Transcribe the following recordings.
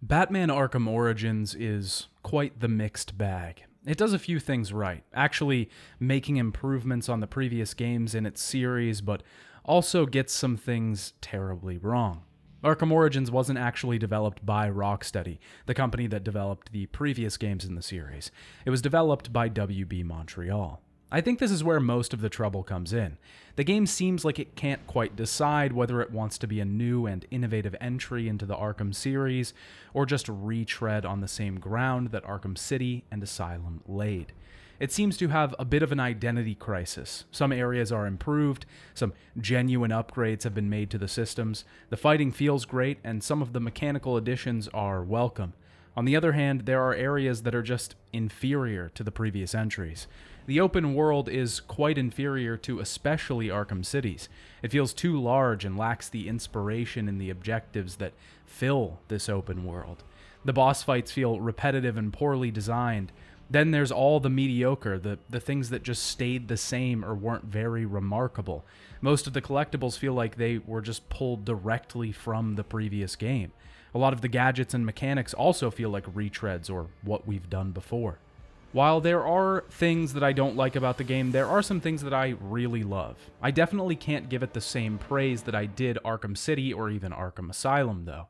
Batman Arkham Origins is quite the mixed bag. It does a few things right, actually making improvements on the previous games in its series, but also gets some things terribly wrong. Arkham Origins wasn't actually developed by Rocksteady, the company that developed the previous games in the series. It was developed by WB Montreal. I think this is where most of the trouble comes in. The game seems like it can't quite decide whether it wants to be a new and innovative entry into the Arkham series, or just retread on the same ground that Arkham City and Asylum laid. It seems to have a bit of an identity crisis. Some areas are improved, some genuine upgrades have been made to the systems, the fighting feels great, and some of the mechanical additions are welcome. On the other hand, there are areas that are just inferior to the previous entries. The open world is quite inferior to especially Arkham City's. It feels too large and lacks the inspiration in the objectives that fill this open world. The boss fights feel repetitive and poorly designed. Then there's all the mediocre, the things that just stayed the same or weren't very remarkable. Most of the collectibles feel like they were just pulled directly from the previous game. A lot of the gadgets and mechanics also feel like retreads or what we've done before. While there are things that I don't like about the game, there are some things that I really love. I definitely can't give it the same praise that I did Arkham City or even Arkham Asylum, though.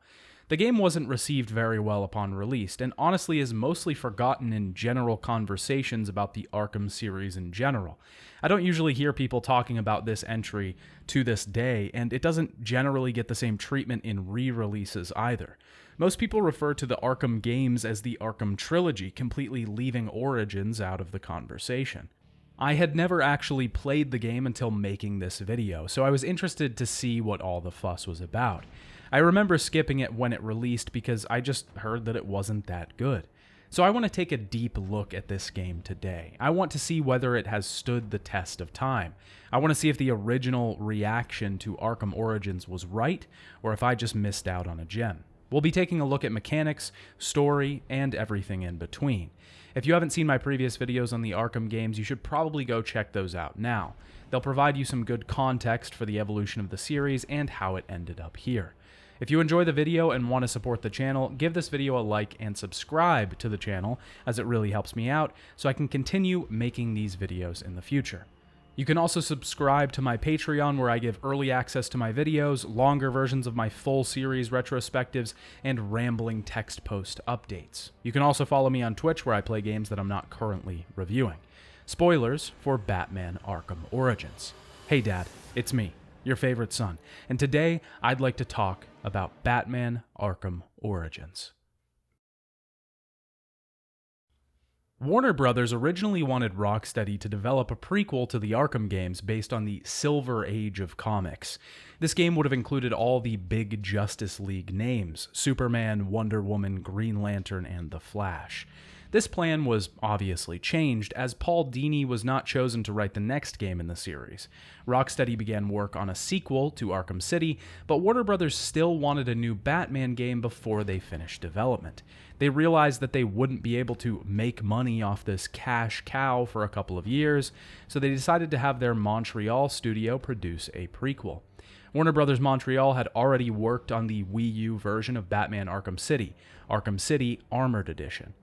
The game wasn't received very well upon release, and honestly is mostly forgotten in general conversations about the Arkham series in general. I don't usually hear people talking about this entry to this day, and it doesn't generally get the same treatment in re-releases either. Most people refer to the Arkham games as the Arkham Trilogy, completely leaving Origins out of the conversation. I had never actually played the game until making this video, so I was interested to see what all the fuss was about. I remember skipping it when it released because I just heard that it wasn't that good. So I want to take a deep look at this game today. I want to see whether it has stood the test of time. I want to see if the original reaction to Arkham Origins was right, or if I just missed out on a gem. We'll be taking a look at mechanics, story, and everything in between. If you haven't seen my previous videos on the Arkham games, you should probably go check those out now. They'll provide you some good context for the evolution of the series and how it ended up here. If you enjoy the video and want to support the channel, give this video a like and subscribe to the channel, as it really helps me out so I can continue making these videos in the future. You can also subscribe to my Patreon, where I give early access to my videos, longer versions of my full series retrospectives, and rambling text post updates. You can also follow me on Twitch, where I play games that I'm not currently reviewing. Spoilers for Batman Arkham Origins. Hey Dad, it's me, your favorite son, and today I'd like to talk about Batman Arkham Origins. Warner Brothers originally wanted Rocksteady to develop a prequel to the Arkham games based on the Silver Age of comics. This game would have included all the big Justice League names: Superman, Wonder Woman, Green Lantern, and The Flash. This plan was obviously changed, as Paul Dini was not chosen to write the next game in the series. Rocksteady began work on a sequel to Arkham City, but Warner Brothers still wanted a new Batman game before they finished development. They realized that they wouldn't be able to make money off this cash cow for a couple of years, so they decided to have their Montreal studio produce a prequel. Warner Bros. Montreal had already worked on the Wii U version of Batman Arkham City Armored Edition.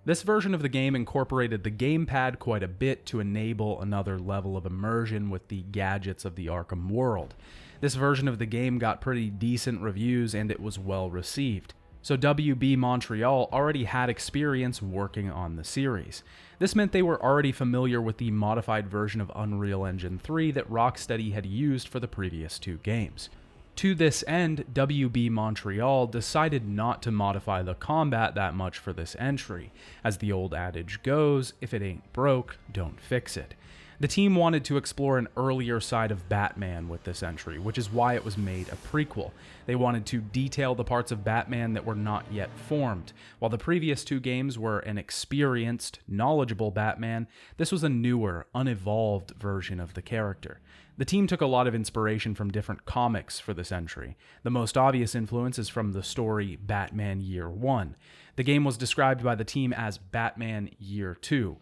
This version of the game incorporated the gamepad quite a bit to enable another level of immersion with the gadgets of the Arkham world. This version of the game got pretty decent reviews and it was well received. So WB Montreal already had experience working on the series. This meant they were already familiar with the modified version of Unreal Engine 3 that Rocksteady had used for the previous two games. To this end, WB Montreal decided not to modify the combat that much for this entry. As the old adage goes, if it ain't broke, don't fix it. The team wanted to explore an earlier side of Batman with this entry, which is why it was made a prequel. They wanted to detail the parts of Batman that were not yet formed. While the previous two games were an experienced, knowledgeable Batman, this was a newer, unevolved version of the character. The team took a lot of inspiration from different comics for this entry. The most obvious influence is from the story Batman Year One. The game was described by the team as Batman Year Two.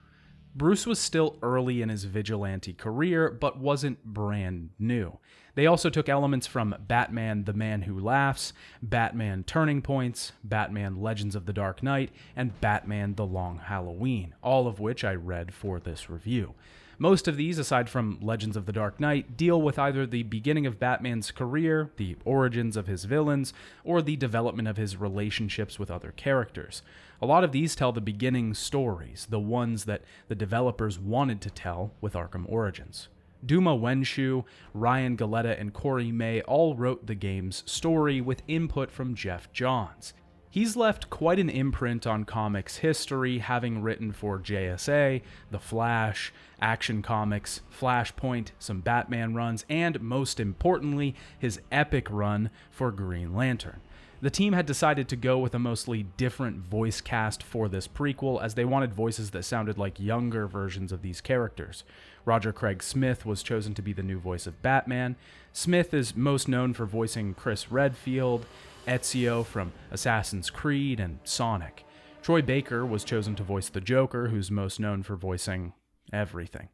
Bruce was still early in his vigilante career, but wasn't brand new. They also took elements from Batman the Man Who Laughs, Batman Turning Points, Batman Legends of the Dark Knight, and Batman The Long Halloween, all of which I read for this review. Most of these, aside from Legends of the Dark Knight, deal with either the beginning of Batman's career, the origins of his villains, or the development of his relationships with other characters. A lot of these tell the beginning stories, the ones that the developers wanted to tell with Arkham Origins. Duma Wenshu, Ryan Galetta, and Corey May all wrote the game's story with input from Jeff Johns. He's left quite an imprint on comics history, having written for JSA, The Flash, Action Comics, Flashpoint, some Batman runs, and most importantly, his epic run for Green Lantern. The team had decided to go with a mostly different voice cast for this prequel, as they wanted voices that sounded like younger versions of these characters. Roger Craig Smith was chosen to be the new voice of Batman. Smith is most known for voicing Chris Redfield, Ezio from Assassin's Creed, and Sonic. Troy Baker was chosen to voice the Joker, who's most known for voicing everything.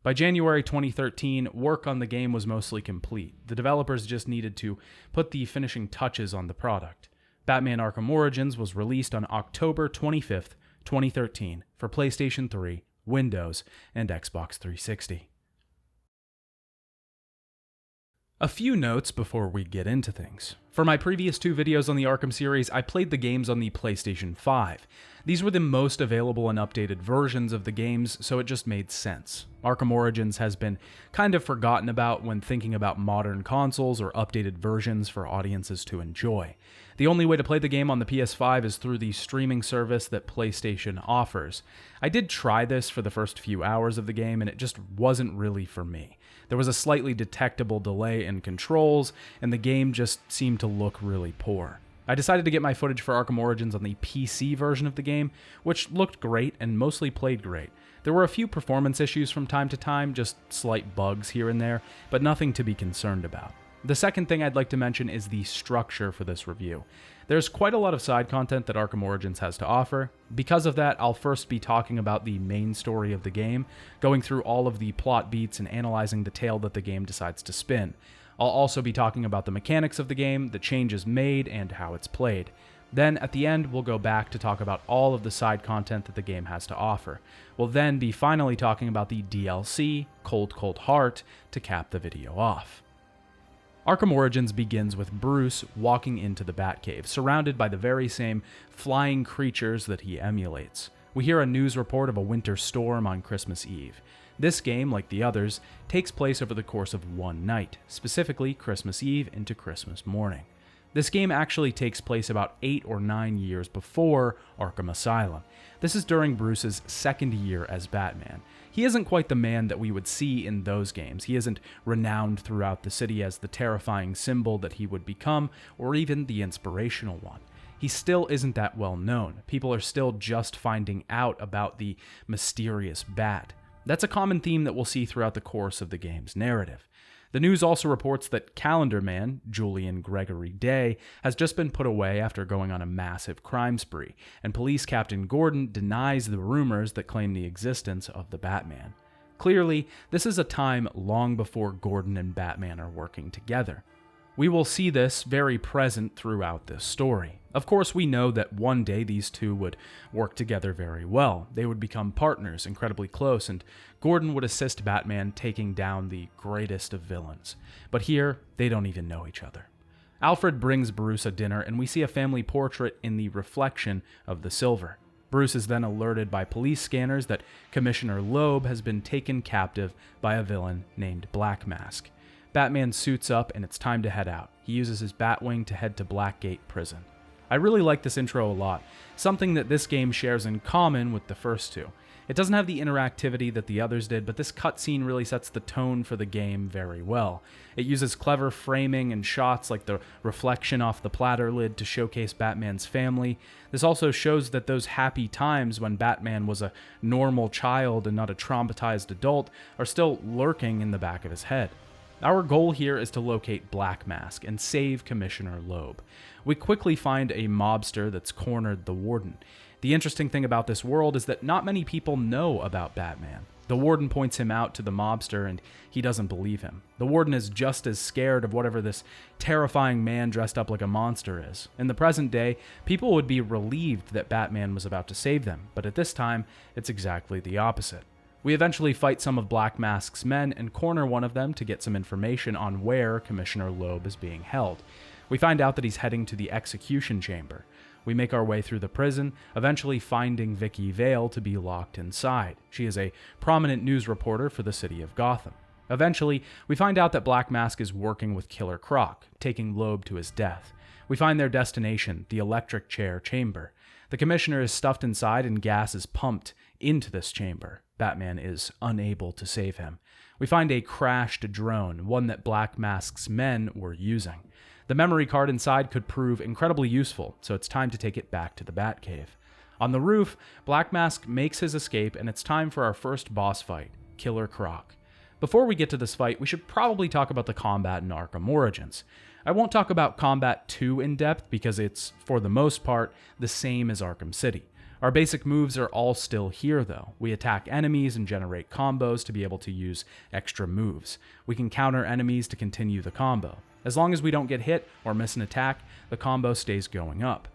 By January 2013, work on the game was mostly complete. The developers just needed to put the finishing touches on the product. Batman Arkham Origins was released on October 25th, 2013 for PlayStation 3, Windows, and Xbox 360. A few notes before we get into things. For my previous two videos on the Arkham series, I played the games on the PlayStation 5. These were the most available and updated versions of the games, so it just made sense. Arkham Origins has been kind of forgotten about when thinking about modern consoles or updated versions for audiences to enjoy. The only way to play the game on the PS5 is through the streaming service that PlayStation offers. I did try this for the first few hours of the game, and it just wasn't really for me. There was a slightly detectable delay in controls, and the game just seemed to look really poor. I decided to get my footage for Arkham Origins on the PC version of the game, which looked great and mostly played great. There were a few performance issues from time to time, just slight bugs here and there, but nothing to be concerned about. The second thing I'd like to mention is the structure for this review. There's quite a lot of side content that Arkham Origins has to offer. Because of that, I'll first be talking about the main story of the game, going through all of the plot beats and analyzing the tale that the game decides to spin. I'll also be talking about the mechanics of the game, the changes made, and how it's played. Then, at the end, we'll go back to talk about all of the side content that the game has to offer. We'll then be finally talking about the DLC, Cold Cold Heart, to cap the video off. Arkham Origins begins with Bruce walking into the Batcave, surrounded by the very same flying creatures that he emulates. We hear a news report of a winter storm on Christmas Eve. This game, like the others, takes place over the course of one night, specifically Christmas Eve into Christmas morning. This game actually takes place about 8 or 9 years before Arkham Asylum. This is during Bruce's second year as Batman. He isn't quite the man that we would see in those games. He isn't renowned throughout the city as the terrifying symbol that he would become, or even the inspirational one. He still isn't that well known. People are still just finding out about the mysterious Bat. That's a common theme that we'll see throughout the course of the game's narrative. The news also reports that Calendar Man, Julian Gregory Day, has just been put away after going on a massive crime spree, and Police Captain Gordon denies the rumors that claim the existence of the Batman. Clearly, this is a time long before Gordon and Batman are working together. We will see this very present throughout this story. Of course, we know that one day these two would work together very well. They would become partners, incredibly close, and Gordon would assist Batman taking down the greatest of villains. But here, they don't even know each other. Alfred brings Bruce a dinner, and we see a family portrait in the reflection of the silver. Bruce is then alerted by police scanners that Commissioner Loeb has been taken captive by a villain named Black Mask. Batman suits up, and it's time to head out. He uses his Batwing to head to Blackgate Prison. I really like this intro a lot, something that this game shares in common with the first two. It doesn't have the interactivity that the others did, but this cutscene really sets the tone for the game very well. It uses clever framing and shots like the reflection off the platter lid to showcase Batman's family. This also shows that those happy times when Batman was a normal child and not a traumatized adult are still lurking in the back of his head. Our goal here is to locate Black Mask and save Commissioner Loeb. We quickly find a mobster that's cornered the warden. The interesting thing about this world is that not many people know about Batman. The Warden points him out to the mobster, and he doesn't believe him. The Warden is just as scared of whatever this terrifying man dressed up like a monster is. In the present day, people would be relieved that Batman was about to save them, but at this time, it's exactly the opposite. We eventually fight some of Black Mask's men and corner one of them to get some information on where Commissioner Loeb is being held. We find out that he's heading to the execution chamber. We make our way through the prison, eventually finding Vicky Vale to be locked inside. She is a prominent news reporter for the city of Gotham. Eventually, we find out that Black Mask is working with Killer Croc, taking Loeb to his death. We find their destination, the electric chair chamber. The commissioner is stuffed inside and gas is pumped into this chamber. Batman is unable to save him. We find a crashed drone, one that Black Mask's men were using. The memory card inside could prove incredibly useful, so it's time to take it back to the Batcave. On the roof, Black Mask makes his escape, and it's time for our first boss fight, Killer Croc. Before we get to this fight, we should probably talk about the combat in Arkham Origins. I won't talk about combat too in depth because it's, for the most part, the same as Arkham City. Our basic moves are all still here though. We attack enemies and generate combos to be able to use extra moves. We can counter enemies to continue the combo. As long as we don't get hit or miss an attack, the combo stays going up.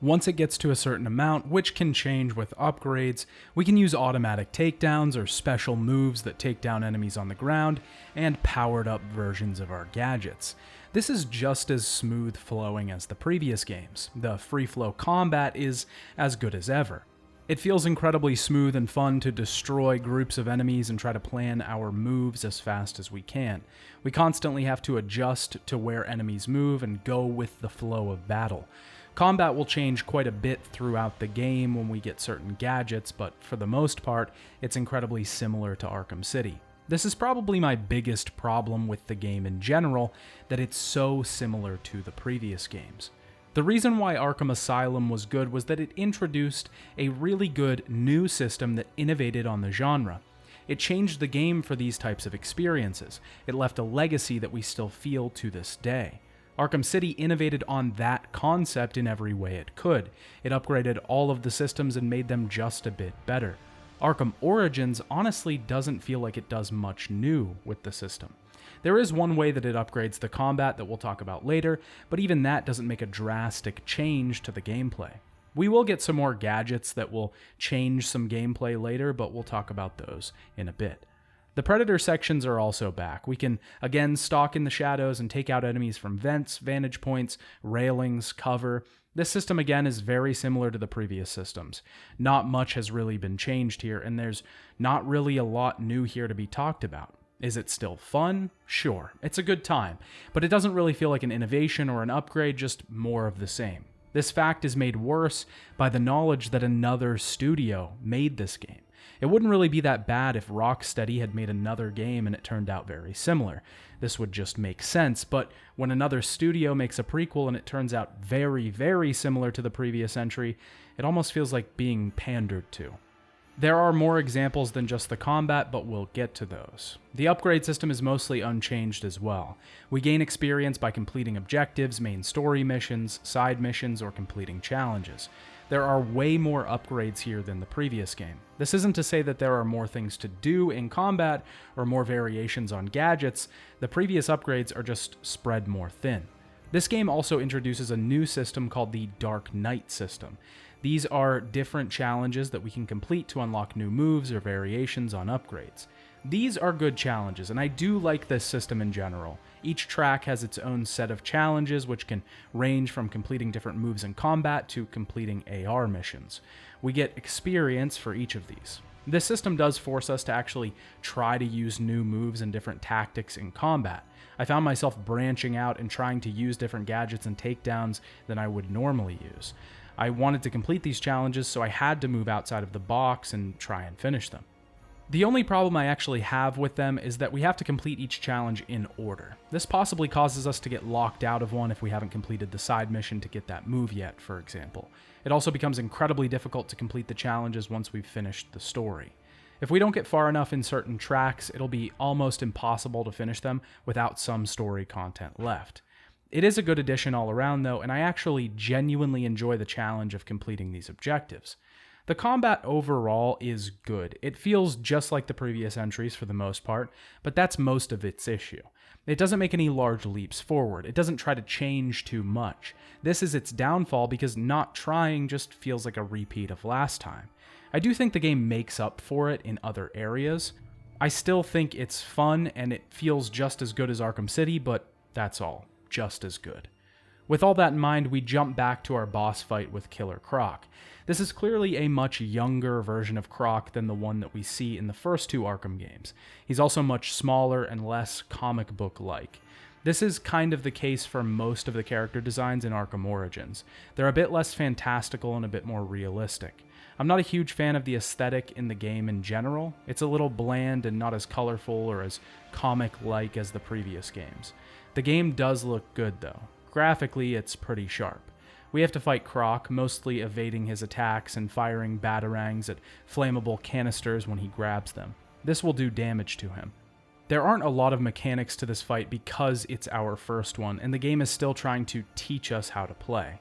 Once it gets to a certain amount, which can change with upgrades, we can use automatic takedowns or special moves that take down enemies on the ground, and powered up versions of our gadgets. This is just as smooth flowing as the previous games. The free flow combat is as good as ever. It feels incredibly smooth and fun to destroy groups of enemies and try to plan our moves as fast as we can. We constantly have to adjust to where enemies move and go with the flow of battle. Combat will change quite a bit throughout the game when we get certain gadgets, but for the most part, it's incredibly similar to Arkham City. This is probably my biggest problem with the game in general, that it's so similar to the previous games. The reason why Arkham Asylum was good was that it introduced a really good new system that innovated on the genre. It changed the game for these types of experiences. It left a legacy that we still feel to this day. Arkham City innovated on that concept in every way it could. It upgraded all of the systems and made them just a bit better. Arkham Origins honestly doesn't feel like it does much new with the system. There is one way that it upgrades the combat that we'll talk about later, but even that doesn't make a drastic change to the gameplay. We will get some more gadgets that will change some gameplay later, but we'll talk about those in a bit. The Predator sections are also back. We can again stalk in the shadows and take out enemies from vents, vantage points, railings, cover. This system again is very similar to the previous systems. Not much has really been changed here, and there's not really a lot new here to be talked about. Is it still fun? Sure, it's a good time, but it doesn't really feel like an innovation or an upgrade, just more of the same. This fact is made worse by the knowledge that another studio made this game. It wouldn't really be that bad if Rocksteady had made another game and it turned out very similar. This would just make sense, but when another studio makes a prequel and it turns out very, very similar to the previous entry, it almost feels like being pandered to. There are more examples than just the combat, but we'll get to those. The upgrade system is mostly unchanged as well. We gain experience by completing objectives, main story missions, side missions, or completing challenges. There are way more upgrades here than the previous game. This isn't to say that there are more things to do in combat or more variations on gadgets. The previous upgrades are just spread more thin. This game also introduces a new system called the Dark Knight system. These are different challenges that we can complete to unlock new moves or variations on upgrades. These are good challenges, and I do like this system in general. Each track has its own set of challenges, which can range from completing different moves in combat to completing AR missions. We get experience for each of these. This system does force us to actually try to use new moves and different tactics in combat. I found myself branching out and trying to use different gadgets and takedowns than I would normally use. I wanted to complete these challenges, so I had to move outside of the box and try and finish them. The only problem I actually have with them is that we have to complete each challenge in order. This possibly causes us to get locked out of one if we haven't completed the side mission to get that move yet, for example. It also becomes incredibly difficult to complete the challenges once we've finished the story. If we don't get far enough in certain tracks, it'll be almost impossible to finish them without some story content left. It is a good addition all around though, and I actually genuinely enjoy the challenge of completing these objectives. The combat overall is good. It feels just like the previous entries for the most part, but that's most of its issue. It doesn't make any large leaps forward. It doesn't try to change too much. This is its downfall because not trying just feels like a repeat of last time. I do think the game makes up for it in other areas. I still think it's fun and it feels just as good as Arkham City, but that's all. Just as good. With all that in mind, we jump back to our boss fight with Killer Croc. This is clearly a much younger version of Croc than the one that we see in the first two Arkham games. He's also much smaller and less comic book-like. This is kind of the case for most of the character designs in Arkham Origins. They're a bit less fantastical and a bit more realistic. I'm not a huge fan of the aesthetic in the game in general. It's a little bland and not as colorful or as comic-like as the previous games. The game does look good though. Graphically, it's pretty sharp. We have to fight Croc, mostly evading his attacks and firing batarangs at flammable canisters when he grabs them. This will do damage to him. There aren't a lot of mechanics to this fight because it's our first one, and the game is still trying to teach us how to play.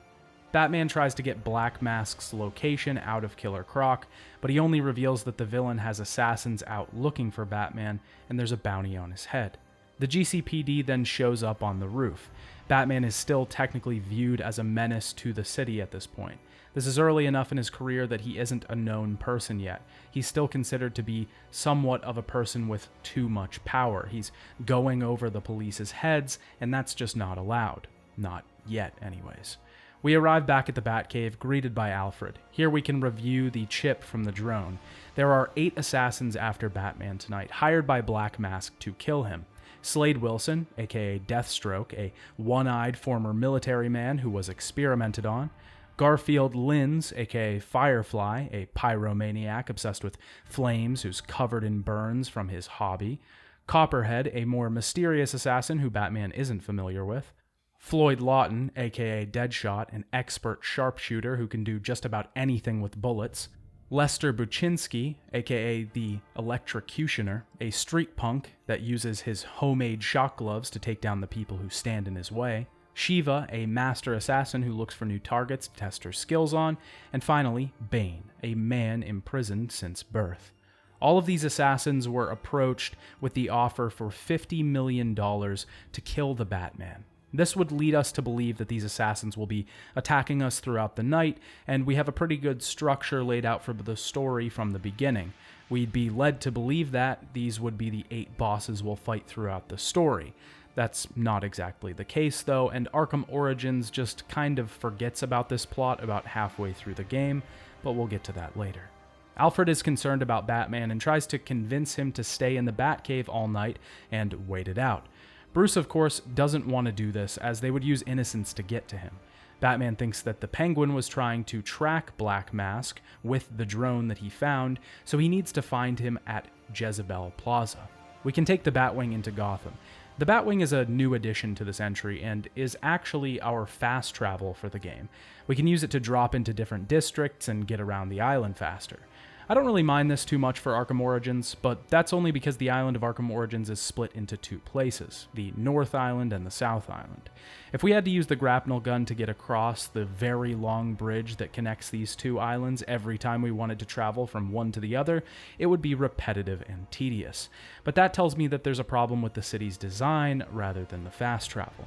Batman tries to get Black Mask's location out of Killer Croc, but he only reveals that the villain has assassins out looking for Batman, and there's a bounty on his head. The GCPD then shows up on the roof. Batman is still technically viewed as a menace to the city at this point. This is early enough in his career that he isn't a known person yet. He's still considered to be somewhat of a person with too much power. He's going over the police's heads, and that's just not allowed. Not yet, anyways. We arrive back at the Batcave, greeted by Alfred. Here we can review the chip from the drone. There are 8 assassins after Batman tonight, hired by Black Mask to kill him. Slade Wilson, aka Deathstroke, a one-eyed former military man who was experimented on. Garfield Linz, aka Firefly, a pyromaniac obsessed with flames who's covered in burns from his hobby. Copperhead, a more mysterious assassin who Batman isn't familiar with. Floyd Lawton, aka Deadshot, an expert sharpshooter who can do just about anything with bullets. Lester Buczynski, aka the Electrocutioner, a street punk that uses his homemade shock gloves to take down the people who stand in his way. Shiva, a master assassin who looks for new targets to test her skills on. And finally, Bane, a man imprisoned since birth. All of these assassins were approached with the offer for $50 million to kill the Batman. This would lead us to believe that these assassins will be attacking us throughout the night, and we have a pretty good structure laid out for the story from the beginning. We'd be led to believe that these would be the 8 bosses we'll fight throughout the story. That's not exactly the case though, and Arkham Origins just kind of forgets about this plot about halfway through the game, but we'll get to that later. Alfred is concerned about Batman and tries to convince him to stay in the Batcave all night and wait it out. Bruce, of course, doesn't want to do this, as they would use innocence to get to him. Batman thinks that the Penguin was trying to track Black Mask with the drone that he found, so he needs to find him at Jezebel Plaza. We can take the Batwing into Gotham. The Batwing is a new addition to this entry and is actually our fast travel for the game. We can use it to drop into different districts and get around the island faster. I don't really mind this too much for Arkham Origins, but that's only because the island of Arkham Origins is split into 2 places, the North Island and the South Island. If we had to use the grapnel gun to get across the very long bridge that connects these 2 islands every time we wanted to travel from one to the other, it would be repetitive and tedious. But that tells me that there's a problem with the city's design rather than the fast travel.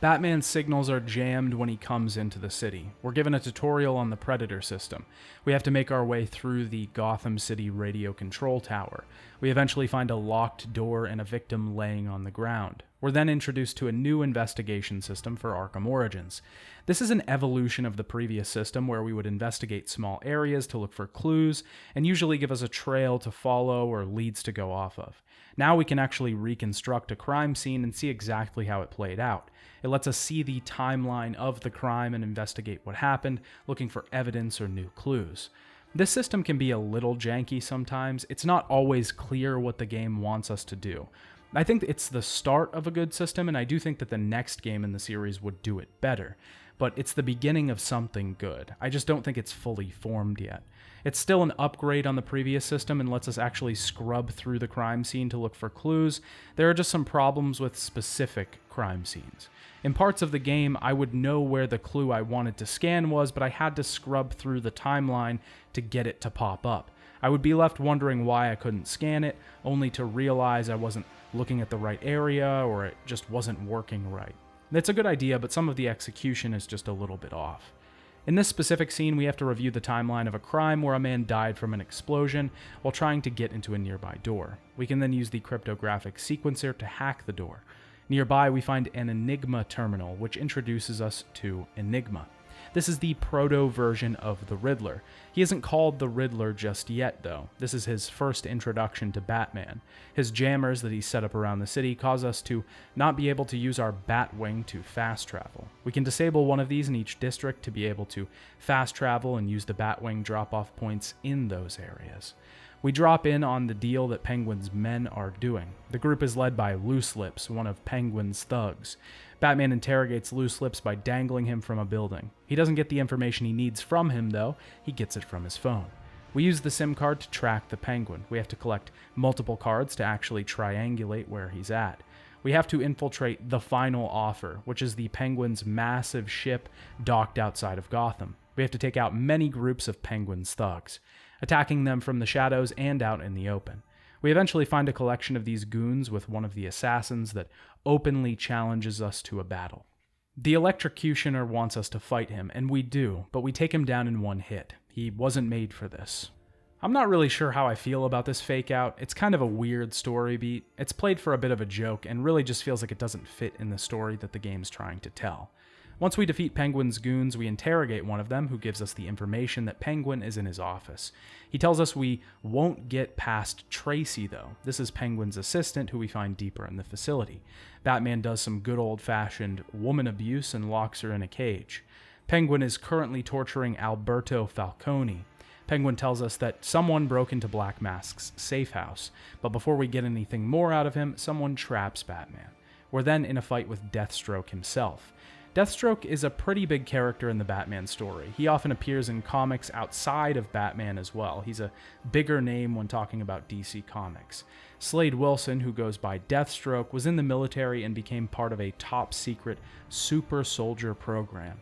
Batman's signals are jammed when he comes into the city. We're given a tutorial on the Predator system. We have to make our way through the Gotham City radio control tower. We eventually find a locked door and a victim laying on the ground. We're then introduced to a new investigation system for Arkham Origins. This is an evolution of the previous system where we would investigate small areas to look for clues and usually give us a trail to follow or leads to go off of. Now we can actually reconstruct a crime scene and see exactly how it played out. It lets us see the timeline of the crime and investigate what happened, looking for evidence or new clues. This system can be a little janky sometimes. It's not always clear what the game wants us to do. I think it's the start of a good system, and I do think that the next game in the series would do it better. but it's the beginning of something good. I just don't think it's fully formed yet. It's still an upgrade on the previous system and lets us actually scrub through the crime scene to look for clues. There are just some problems with specific crime scenes. In parts of the game, I would know where the clue I wanted to scan was, but I had to scrub through the timeline to get it to pop up. I would be left wondering why I couldn't scan it, only to realize I wasn't looking at the right area or it just wasn't working right. It's a good idea, but some of the execution is just a little bit off. In this specific scene, we have to review the timeline of a crime where a man died from an explosion while trying to get into a nearby door. We can then use the cryptographic sequencer to hack the door. Nearby, we find an Enigma terminal, which introduces us to Enigma. This is the proto-version of the Riddler. He isn't called the Riddler just yet, though. This is his first introduction to Batman. His jammers that he set up around the city cause us to not be able to use our Batwing to fast travel. We can disable one of these in each district to be able to fast travel and use the Batwing drop-off points in those areas. We drop in on the deal that Penguin's men are doing. The group is led by Loose Lips, one of Penguin's thugs. Batman interrogates Loose Lips by dangling him from a building. He doesn't get the information he needs from him, though. He gets it from his phone. We use the SIM card to track the Penguin. We have to collect multiple cards to actually triangulate where he's at. We have to infiltrate the Final Offer, which is the Penguin's massive ship docked outside of Gotham. We have to take out many groups of Penguin's thugs, attacking them from the shadows and out in the open. We eventually find a collection of these goons with one of the assassins that openly challenges us to a battle. The Electrocutioner wants us to fight him, and we do, but we take him down in one hit. He wasn't made for this. I'm not really sure how I feel about this fake out. It's kind of a weird story beat. It's played for a bit of a joke, and really just feels like it doesn't fit in the story that the game's trying to tell. Once we defeat Penguin's goons, we interrogate one of them, who gives us the information that Penguin is in his office. He tells us we won't get past Tracy, though. This is Penguin's assistant, who we find deeper in the facility. Batman does some good old-fashioned woman abuse and locks her in a cage. Penguin is currently torturing Alberto Falcone. Penguin tells us that someone broke into Black Mask's safe house, but before we get anything more out of him, someone traps Batman. We're then in a fight with Deathstroke himself. Deathstroke is a pretty big character in the Batman story. He often appears in comics outside of Batman as well. He's a bigger name when talking about DC Comics. Slade Wilson, who goes by Deathstroke, was in the military and became part of a top-secret super soldier program.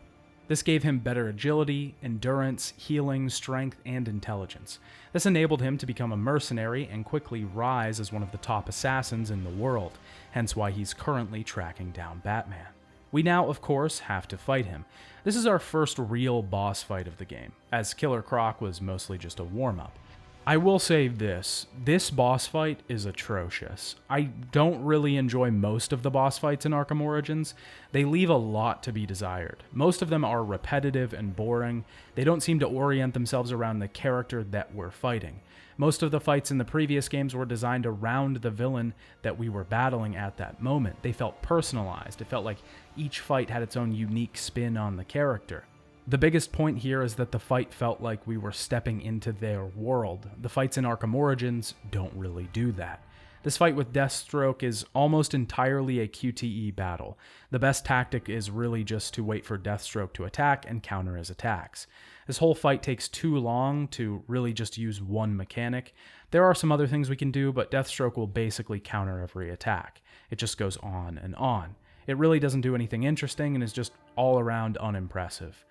This gave him better agility, endurance, healing, strength, and intelligence. This enabled him to become a mercenary and quickly rise as one of the top assassins in the world, hence why he's currently tracking down Batman. We now, of course, have to fight him. This is our first real boss fight of the game, as Killer Croc was mostly just a warm-up. I will say this boss fight is atrocious. I don't really enjoy most of the boss fights in Arkham Origins. They leave a lot to be desired. Most of them are repetitive and boring. They don't seem to orient themselves around the character that we're fighting. Most of the fights in the previous games were designed around the villain that we were battling at that moment. They felt personalized. It felt like each fight had its own unique spin on the character. The biggest point here is that the fight felt like we were stepping into their world. The fights in Arkham Origins don't really do that. This fight with Deathstroke is almost entirely a QTE battle. The best tactic is really just to wait for Deathstroke to attack and counter his attacks. This whole fight takes too long to really just use one mechanic. There are some other things we can do, but Deathstroke will basically counter every attack. It just goes on and on. It really doesn't do anything interesting and is just all around unimpressive.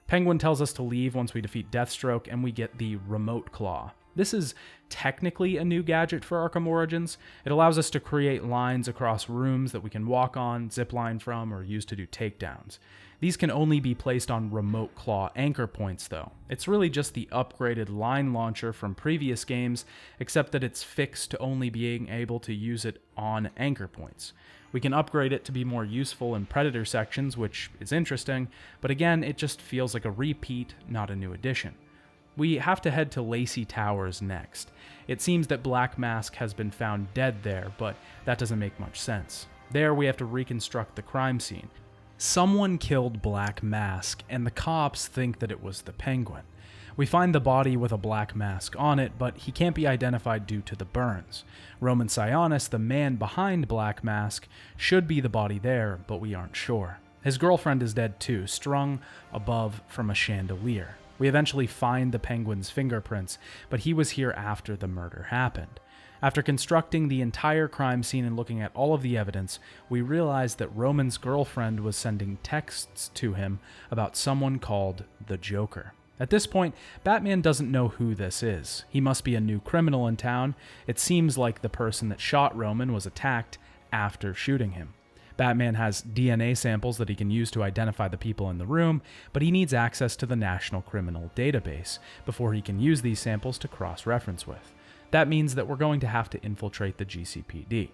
Penguin tells us to leave once we defeat Deathstroke, and we get the Remote Claw. This is technically a new gadget for Arkham Origins. It allows us to create lines across rooms that we can walk on, zipline from, or use to do takedowns. These can only be placed on Remote Claw anchor points, though. It's really just the upgraded line launcher from previous games, except that it's fixed to only being able to use it on anchor points. We can upgrade it to be more useful in Predator sections, which is interesting, but again, it just feels like a repeat, not a new addition. We have to head to Lacey Towers next. It seems that Black Mask has been found dead there, but that doesn't make much sense. There, we have to reconstruct the crime scene. Someone killed Black Mask, and the cops think that it was the Penguin. We find the body with a black mask on it, but he can't be identified due to the burns. Roman Sionis, the man behind Black Mask, should be the body there, but we aren't sure. His girlfriend is dead too, strung above from a chandelier. We eventually find the Penguin's fingerprints, but he was here after the murder happened. After constructing the entire crime scene and looking at all of the evidence, we realized that Roman's girlfriend was sending texts to him about someone called the Joker. At this point, Batman doesn't know who this is. He must be a new criminal in town. It seems like the person that shot Roman was attacked after shooting him. Batman has DNA samples that he can use to identify the people in the room, but he needs access to the National Criminal Database before he can use these samples to cross-reference with. That means that we're going to have to infiltrate the GCPD.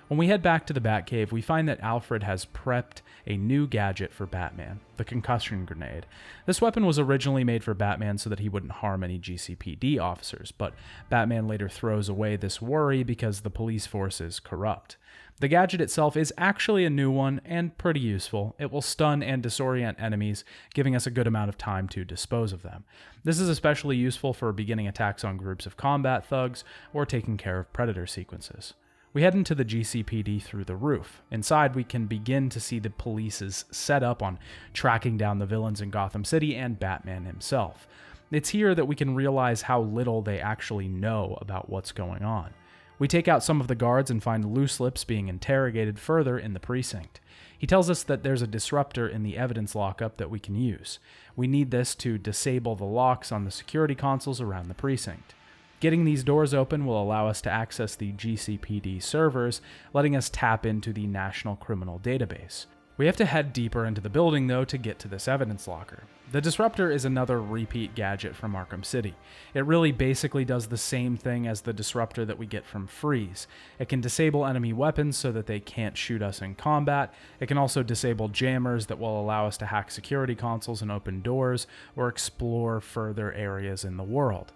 When we head back to the Batcave, we find that Alfred has prepped a new gadget for Batman, the concussion grenade. This weapon was originally made for Batman so that he wouldn't harm any GCPD officers, but Batman later throws away this worry because the police force is corrupt. The gadget itself is actually a new one and pretty useful. It will stun and disorient enemies, giving us a good amount of time to dispose of them. This is especially useful for beginning attacks on groups of combat thugs or taking care of predator sequences. We head into the GCPD through the roof. Inside, we can begin to see the police's setup on tracking down the villains in Gotham City and Batman himself. It's here that we can realize how little they actually know about what's going on. We take out some of the guards and find Loose Lips being interrogated further in the precinct. He tells us that there's a disruptor in the evidence lockup that we can use. We need this to disable the locks on the security consoles around the precinct. Getting these doors open will allow us to access the GCPD servers, letting us tap into the National Criminal Database. We have to head deeper into the building, though, to get to this evidence locker. The Disruptor is another repeat gadget from Arkham City. It really basically does the same thing as the Disruptor that we get from Freeze. It can disable enemy weapons so that they can't shoot us in combat. It can also disable jammers that will allow us to hack security consoles and open doors, or explore further areas in the world.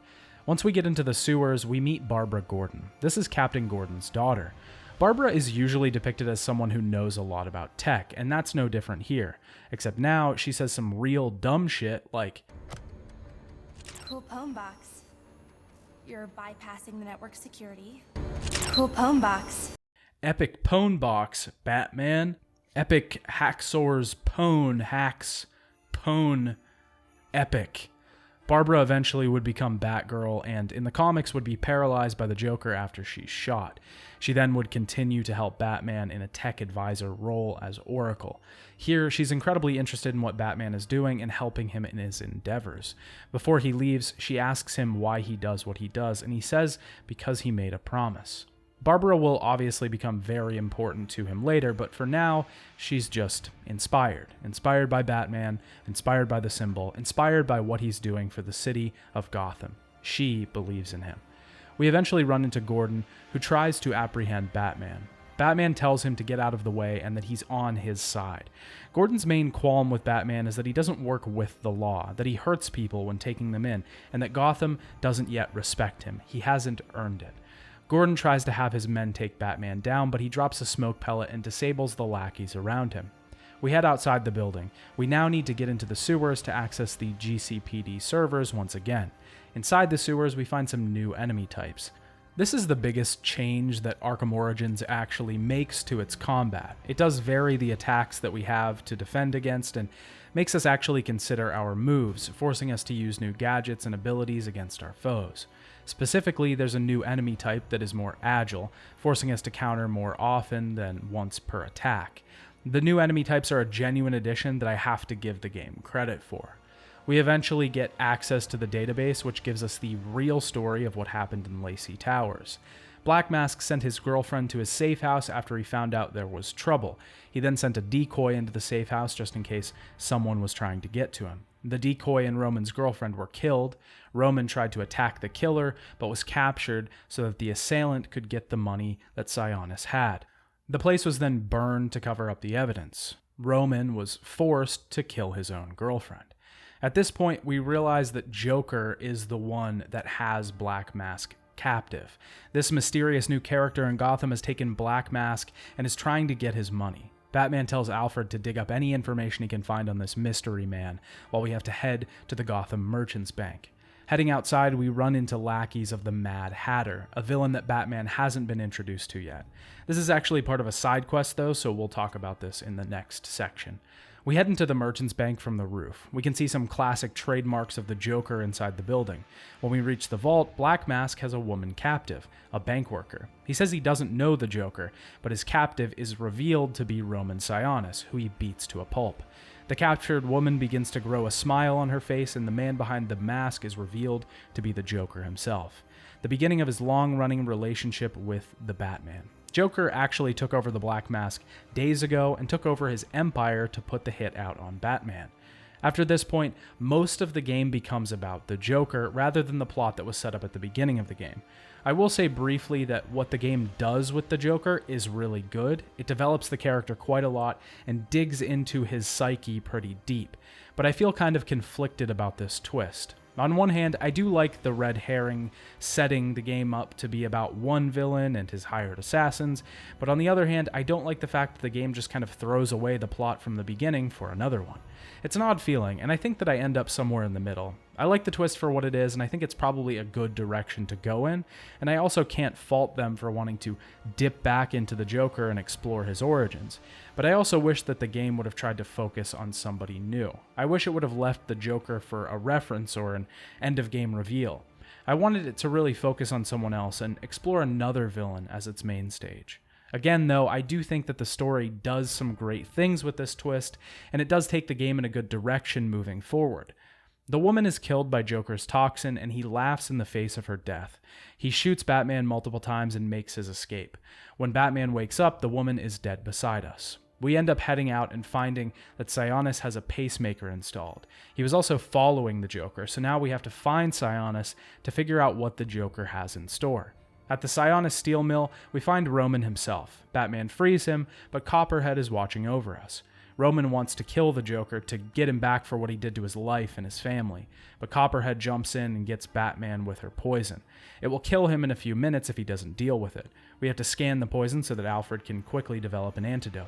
Once we get into the sewers, we meet Barbara Gordon. This is Captain Gordon's daughter. Barbara is usually depicted as someone who knows a lot about tech, and that's no different here. Except now, she says some real dumb shit like, "Cool poem box. You're bypassing the network security. Cool poem box. Epic pwn box, Batman. Epic hacksaws pwn hacks pwn epic. Barbara eventually would become Batgirl and in the comics would be paralyzed by the Joker after she's shot. She then would continue to help Batman in a tech advisor role as Oracle. Here, she's incredibly interested in what Batman is doing and helping him in his endeavors. Before he leaves, she asks him why he does what he does, and he says because he made a promise. Barbara will obviously become very important to him later, but for now, she's just inspired. Inspired by Batman, inspired by the symbol, inspired by what he's doing for the city of Gotham. She believes in him. We eventually run into Gordon, who tries to apprehend Batman. Batman tells him to get out of the way and that he's on his side. Gordon's main qualm with Batman is that he doesn't work with the law, that he hurts people when taking them in, and that Gotham doesn't yet respect him. He hasn't earned it. Gordon tries to have his men take Batman down, but he drops a smoke pellet and disables the lackeys around him. We head outside the building. We now need to get into the sewers to access the GCPD servers once again. Inside the sewers, we find some new enemy types. This is the biggest change that Arkham Origins actually makes to its combat. It does vary the attacks that we have to defend against and makes us actually consider our moves, forcing us to use new gadgets and abilities against our foes. Specifically, there's a new enemy type that is more agile, forcing us to counter more often than once per attack. The new enemy types are a genuine addition that I have to give the game credit for. We eventually get access to the database, which gives us the real story of what happened in Lacey Towers. Black Mask sent his girlfriend to his safe house after he found out there was trouble. He then sent a decoy into the safe house just in case someone was trying to get to him. The decoy and Roman's girlfriend were killed. Roman tried to attack the killer, but was captured so that the assailant could get the money that Sionis had. The place was then burned to cover up the evidence. Roman was forced to kill his own girlfriend. At this point, we realize that Joker is the one that has Black Mask captive. This mysterious new character in Gotham has taken Black Mask and is trying to get his money. Batman tells Alfred to dig up any information he can find on this mystery man, while we have to head to the Gotham Merchants Bank. Heading outside, we run into lackeys of the Mad Hatter, a villain that Batman hasn't been introduced to yet. This is actually part of a side quest though, so we'll talk about this in the next section. We head into the Merchant's Bank from the roof. We can see some classic trademarks of the Joker inside the building. When we reach the vault, Black Mask has a woman captive, a bank worker. He says he doesn't know the Joker, but his captive is revealed to be Roman Sionis, who he beats to a pulp. The captured woman begins to grow a smile on her face, and the man behind the mask is revealed to be the Joker himself, the beginning of his long-running relationship with the Batman. Joker actually took over the Black Mask days ago and took over his empire to put the hit out on Batman. After this point, most of the game becomes about the Joker rather than the plot that was set up at the beginning of the game. I will say briefly that what the game does with the Joker is really good. It develops the character quite a lot and digs into his psyche pretty deep, but I feel kind of conflicted about this twist. On one hand, I do like the red herring setting the game up to be about one villain and his hired assassins, but on the other hand, I don't like the fact that the game just kind of throws away the plot from the beginning for another one. It's an odd feeling, and I think that I end up somewhere in the middle. I like the twist for what it is, and I think it's probably a good direction to go in, and I also can't fault them for wanting to dip back into the Joker and explore his origins. But I also wish that the game would have tried to focus on somebody new. I wish it would have left the Joker for a reference or an end-of-game reveal. I wanted it to really focus on someone else and explore another villain as its main stage. Again, though, I do think that the story does some great things with this twist, and it does take the game in a good direction moving forward. The woman is killed by Joker's toxin, and he laughs in the face of her death. He shoots Batman multiple times and makes his escape. When Batman wakes up, the woman is dead beside us. We end up heading out and finding that Sionis has a pacemaker installed. He was also following the Joker, so now we have to find Sionis to figure out what the Joker has in store. At the Sionis steel mill, we find Roman himself. Batman frees him, but Copperhead is watching over us. Roman wants to kill the Joker to get him back for what he did to his life and his family, but Copperhead jumps in and gets Batman with her poison. It will kill him in a few minutes if he doesn't deal with it. We have to scan the poison so that Alfred can quickly develop an antidote.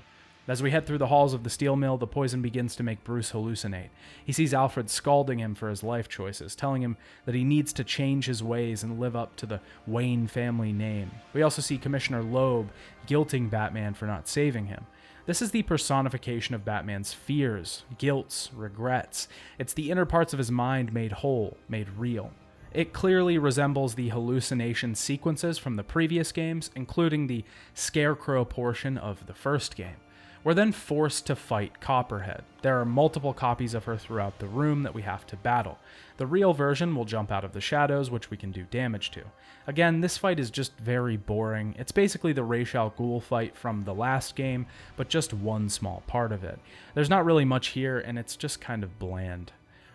As we head through the halls of the steel mill, the poison begins to make Bruce hallucinate. He sees Alfred scalding him for his life choices, telling him that he needs to change his ways and live up to the Wayne family name. We also see Commissioner Loeb guilting Batman for not saving him. This is the personification of Batman's fears, guilts, regrets. It's the inner parts of his mind made whole, made real. It clearly resembles the hallucination sequences from the previous games, including the Scarecrow portion of the first game. We're then forced to fight Copperhead. There are multiple copies of her throughout the room that we have to battle. The real version will jump out of the shadows, which we can do damage to. Again, this fight is just very boring. It's basically the Ra's al Ghul fight from the last game, but just one small part of it. There's not really much here, and it's just kind of bland.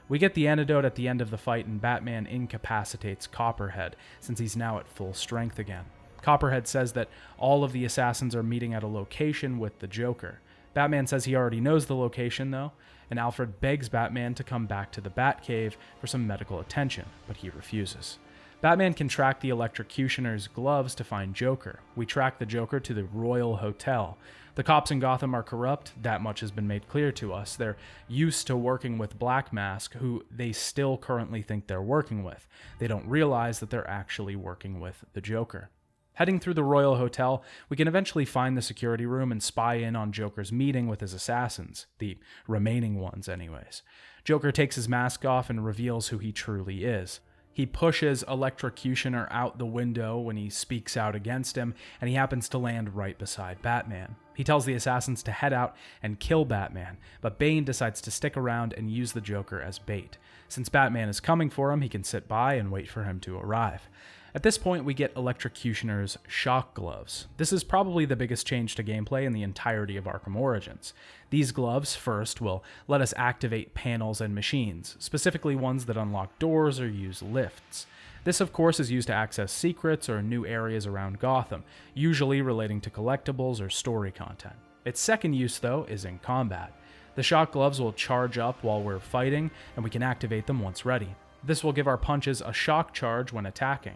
We get the antidote at the end of the fight, and Batman incapacitates Copperhead, since he's now at full strength again. Copperhead says that all of the assassins are meeting at a location with the Joker. Batman says he already knows the location, though, and Alfred begs Batman to come back to the Batcave for some medical attention, but he refuses. Batman can track the electrocutioner's gloves to find Joker. We track the Joker to the Royal Hotel. The cops in Gotham are corrupt, that much has been made clear to us. They're used to working with Black Mask, who they still currently think they're working with. They don't realize that they're actually working with the Joker. Heading through the Royal Hotel, we can eventually find the security room and spy in on Joker's meeting with his assassins, the remaining ones anyways. Joker takes his mask off and reveals who he truly is. He pushes Electrocutioner out the window when he speaks out against him, and he happens to land right beside Batman. He tells the assassins to head out and kill Batman, but Bane decides to stick around and use the Joker as bait. Since Batman is coming for him, he can sit by and wait for him to arrive. At this point, we get Electrocutioner's shock gloves. This is probably the biggest change to gameplay in the entirety of Arkham Origins. These gloves, first, will let us activate panels and machines, specifically ones that unlock doors or use lifts. This, of course, is used to access secrets or new areas around Gotham, usually relating to collectibles or story content. Its second use, though, is in combat. The shock gloves will charge up while we're fighting, and we can activate them once ready. This will give our punches a shock charge when attacking.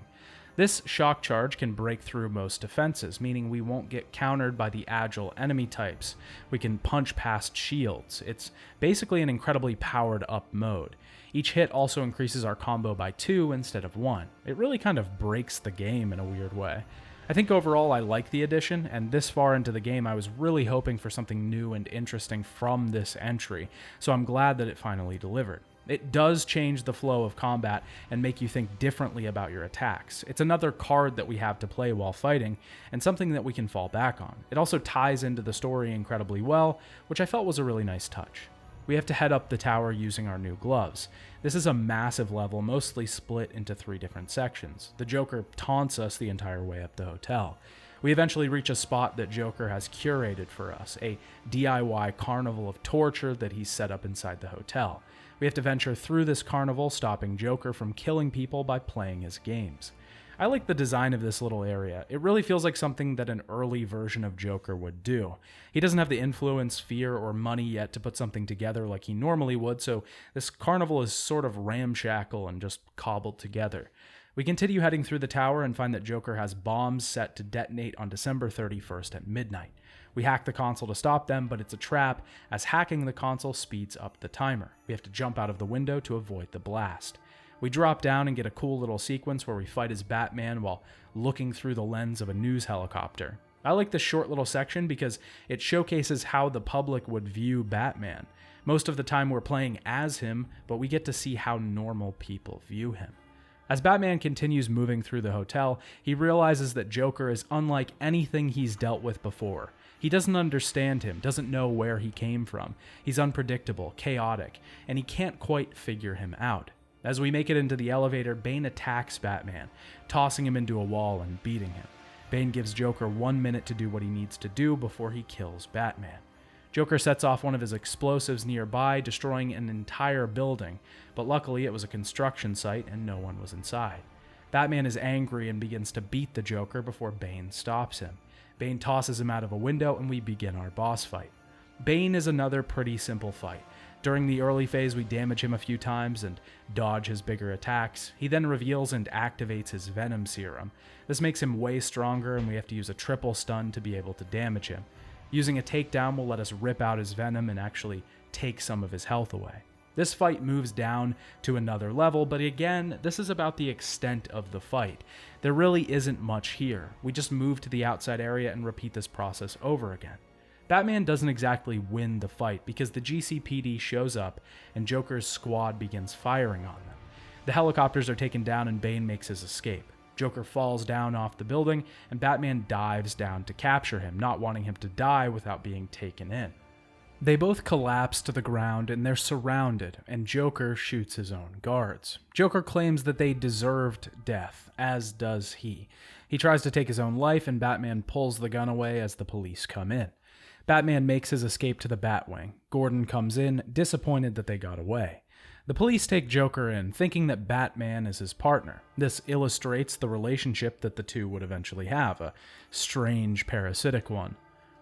This shock charge can break through most defenses, meaning we won't get countered by the agile enemy types. We can punch past shields. It's basically an incredibly powered up mode. Each hit also increases our combo by 2 instead of 1. It really kind of breaks the game in a weird way. I think overall I like the addition, and this far into the game I was really hoping for something new and interesting from this entry, so I'm glad that it finally delivered. It does change the flow of combat and make you think differently about your attacks. It's another card that we have to play while fighting, and something that we can fall back on. It also ties into the story incredibly well, which I felt was a really nice touch. We have to head up the tower using our new gloves. This is a massive level, mostly split into 3 different sections. The Joker taunts us the entire way up the hotel. We eventually reach a spot that Joker has curated for us, a DIY carnival of torture that he's set up inside the hotel. We have to venture through this carnival, stopping Joker from killing people by playing his games. I like the design of this little area. It really feels like something that an early version of Joker would do. He doesn't have the influence, fear, or money yet to put something together like he normally would, so this carnival is sort of ramshackle and just cobbled together. We continue heading through the tower and find that Joker has bombs set to detonate on December 31st at midnight. We hack the console to stop them, but it's a trap, as hacking the console speeds up the timer. We have to jump out of the window to avoid the blast. We drop down and get a cool little sequence where we fight as Batman while looking through the lens of a news helicopter. I like this short little section because it showcases how the public would view Batman. Most of the time we're playing as him, but we get to see how normal people view him. As Batman continues moving through the hotel, he realizes that Joker is unlike anything he's dealt with before. He doesn't understand him, doesn't know where he came from. He's unpredictable, chaotic, and he can't quite figure him out. As we make it into the elevator, Bane attacks Batman, tossing him into a wall and beating him. Bane gives Joker 1 minute to do what he needs to do before he kills Batman. Joker sets off one of his explosives nearby, destroying an entire building, but luckily it was a construction site and no one was inside. Batman is angry and begins to beat the Joker before Bane stops him. Bane tosses him out of a window and we begin our boss fight. Bane is another pretty simple fight. During the early phase, we damage him a few times and dodge his bigger attacks. He then reveals and activates his Venom Serum. This makes him way stronger and we have to use a triple stun to be able to damage him. Using a takedown will let us rip out his venom and actually take some of his health away. This fight moves down to another level, but again, this is about the extent of the fight. There really isn't much here. We just move to the outside area and repeat this process over again. Batman doesn't exactly win the fight because the GCPD shows up and Joker's squad begins firing on them. The helicopters are taken down and Bane makes his escape. Joker falls down off the building and Batman dives down to capture him, not wanting him to die without being taken in. They both collapse to the ground and they're surrounded, and Joker shoots his own guards. Joker claims that they deserved death, as does he. He tries to take his own life and Batman pulls the gun away as the police come in. Batman makes his escape to the Batwing. Gordon comes in, disappointed that they got away. The police take Joker in, thinking that Batman is his partner. This illustrates the relationship that the two would eventually have, a strange, parasitic one.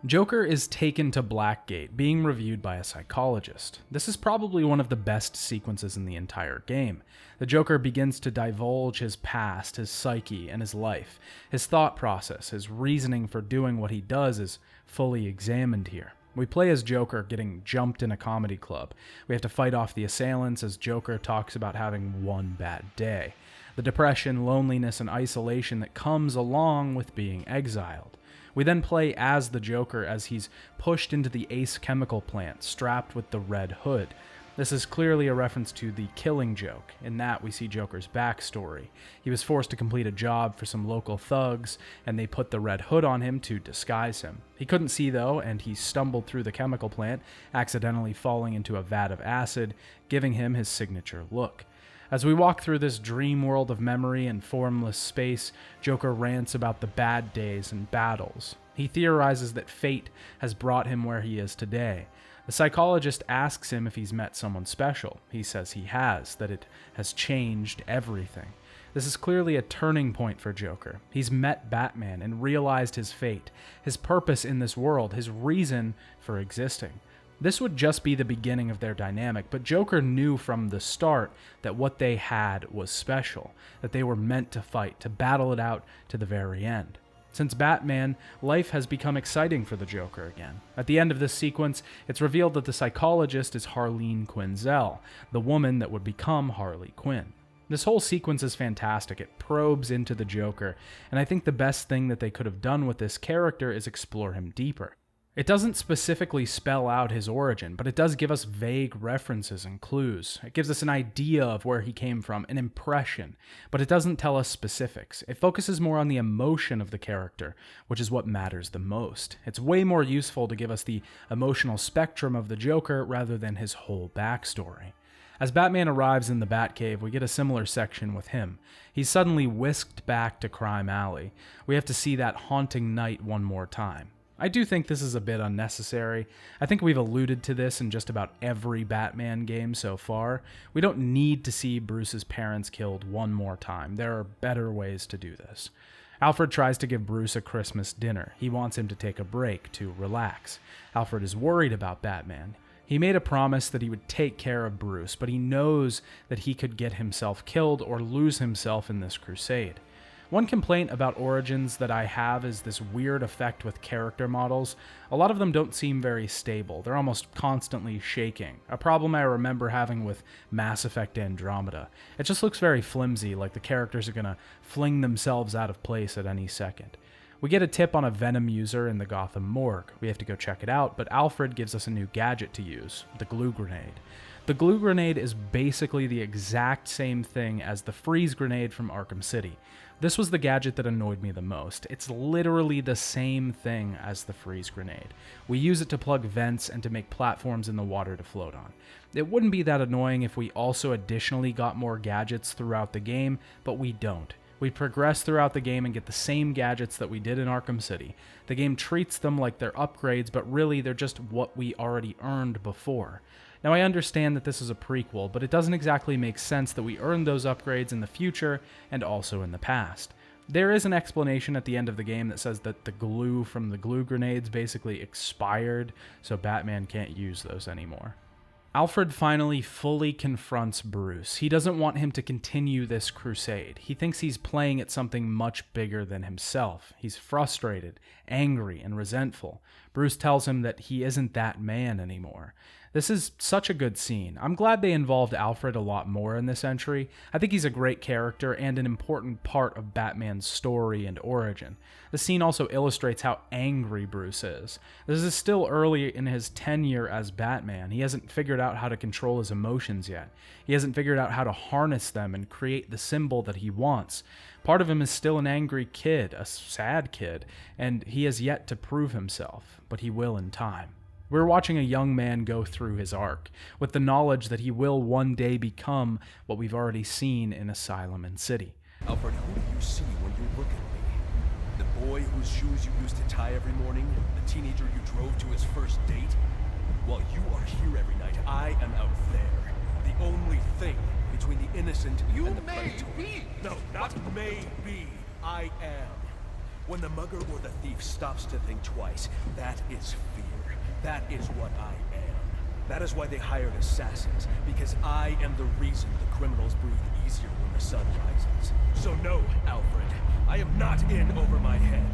Joker is taken to Blackgate, being reviewed by a psychologist. This is probably one of the best sequences in the entire game. The Joker begins to divulge his past, his psyche, and his life. His thought process, his reasoning for doing what he does is fully examined here. We play as Joker getting jumped in a comedy club. We have to fight off the assailants as Joker talks about having one bad day. The depression, loneliness, and isolation that comes along with being exiled. We then play as the Joker as he's pushed into the Ace chemical plant, strapped with the Red Hood. This is clearly a reference to the Killing Joke. In that, we see Joker's backstory. He was forced to complete a job for some local thugs, and they put the Red Hood on him to disguise him. He couldn't see, though, and he stumbled through the chemical plant, accidentally falling into a vat of acid, giving him his signature look. As we walk through this dream world of memory and formless space, Joker rants about the bad days and battles. He theorizes that fate has brought him where he is today. The psychologist asks him if he's met someone special. He says he has, that it has changed everything. This is clearly a turning point for Joker. He's met Batman and realized his fate, his purpose in this world, his reason for existing. This would just be the beginning of their dynamic, but Joker knew from the start that what they had was special, that they were meant to fight, to battle it out to the very end. Since Batman, life has become exciting for the Joker again. At the end of this sequence, it's revealed that the psychologist is Harleen Quinzel, the woman that would become Harley Quinn. This whole sequence is fantastic. It probes into the Joker, and I think the best thing that they could have done with this character is explore him deeper. It doesn't specifically spell out his origin, but it does give us vague references and clues. It gives us an idea of where he came from, an impression, but it doesn't tell us specifics. It focuses more on the emotion of the character, which is what matters the most. It's way more useful to give us the emotional spectrum of the Joker rather than his whole backstory. As Batman arrives in the Batcave, we get a similar section with him. He's suddenly whisked back to Crime Alley. We have to see that haunting night one more time. I do think this is a bit unnecessary. I think we've alluded to this in just about every Batman game so far. We don't need to see Bruce's parents killed one more time. There are better ways to do this. Alfred tries to give Bruce a Christmas dinner. He wants him to take a break, to relax. Alfred is worried about Batman. He made a promise that he would take care of Bruce, but he knows that he could get himself killed or lose himself in this crusade. One complaint about Origins that I have is this weird effect with character models. A lot of them don't seem very stable. They're almost constantly shaking, a problem I remember having with Mass Effect Andromeda. It just looks very flimsy, like the characters are gonna fling themselves out of place at any second. We get a tip on a Venom user in the Gotham morgue. We have to go check it out, but Alfred gives us a new gadget to use, the glue grenade. The glue grenade is basically the exact same thing as the freeze grenade from Arkham City. This was the gadget that annoyed me the most. It's literally the same thing as the freeze grenade. We use it to plug vents and to make platforms in the water to float on. It wouldn't be that annoying if we also additionally got more gadgets throughout the game, but we don't. We progress throughout the game and get the same gadgets that we did in Arkham City. The game treats them like they're upgrades, but really they're just what we already earned before. Now I understand that this is a prequel, but it doesn't exactly make sense that we earned those upgrades in the future and also in the past. There is an explanation at the end of the game that says that the glue from the glue grenades basically expired, so Batman can't use those anymore. Alfred finally fully confronts Bruce. He doesn't want him to continue this crusade. He thinks he's playing at something much bigger than himself. He's frustrated, angry, and resentful. Bruce tells him that he isn't that man anymore. This is such a good scene. I'm glad they involved Alfred a lot more in this entry. I think he's a great character and an important part of Batman's story and origin. The scene also illustrates how angry Bruce is. This is still early in his tenure as Batman. He hasn't figured out how to control his emotions yet. He hasn't figured out how to harness them and create the symbol that he wants. Part of him is still an angry kid, a sad kid, and he has yet to prove himself, but he will in time. We're watching a young man go through his arc, with the knowledge that he will one day become what we've already seen in Asylum and City. Alfred, who do you see when you look at me? The boy whose shoes you used to tie every morning? The teenager you drove to his first date? While you are here every night, I am out there. The only thing between the innocent and the predator. No, not may be. I am. When the mugger or the thief stops to think twice, that is fear. That is what I am. That is why they hired assassins, because I am the reason the criminals breathe easier when the sun rises. So no, Alfred, I am not in over my head.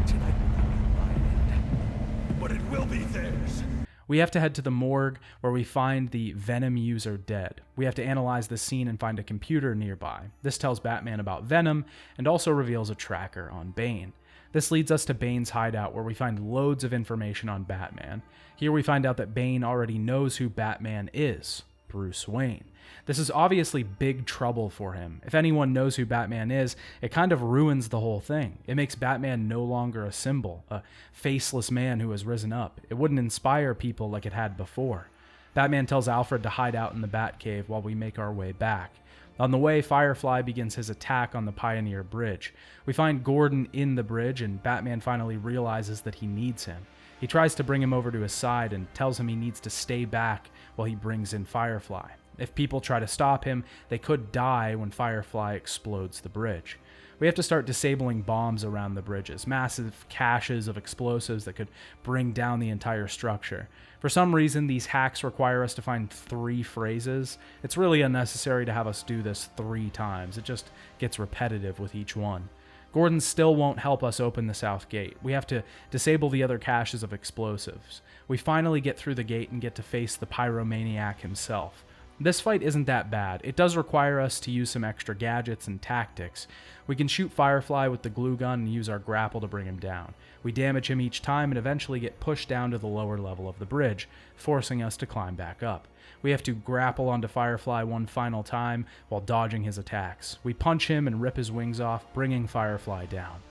Tonight will not be my end, but it will be theirs. We have to head to the morgue where we find the Venom user dead. We have to analyze the scene and find a computer nearby. This tells Batman about Venom and also reveals a tracker on Bane. This leads us to Bane's hideout where we find loads of information on Batman. Here we find out that Bane already knows who Batman is, Bruce Wayne. This is obviously big trouble for him. If anyone knows who Batman is, it kind of ruins the whole thing. It makes Batman no longer a symbol, a faceless man who has risen up. It wouldn't inspire people like it had before. Batman tells Alfred to hide out in the Batcave while we make our way back. On the way, Firefly begins his attack on the Pioneer Bridge. We find Gordon in the bridge, and Batman finally realizes that he needs him. He tries to bring him over to his side and tells him he needs to stay back while he brings in Firefly. If people try to stop him, they could die when Firefly explodes the bridge. We have to start disabling bombs around the bridges, massive caches of explosives that could bring down the entire structure. For some reason, these hacks require us to find 3 phrases. It's really unnecessary to have us do this 3 times. It just gets repetitive with each one. Gordon still won't help us open the south gate. We have to disable the other caches of explosives. We finally get through the gate and get to face the pyromaniac himself. This fight isn't that bad. It does require us to use some extra gadgets and tactics. We can shoot Firefly with the glue gun and use our grapple to bring him down. We damage him each time and eventually get pushed down to the lower level of the bridge, forcing us to climb back up. We have to grapple onto Firefly one final time while dodging his attacks. We punch him and rip his wings off, bringing Firefly down.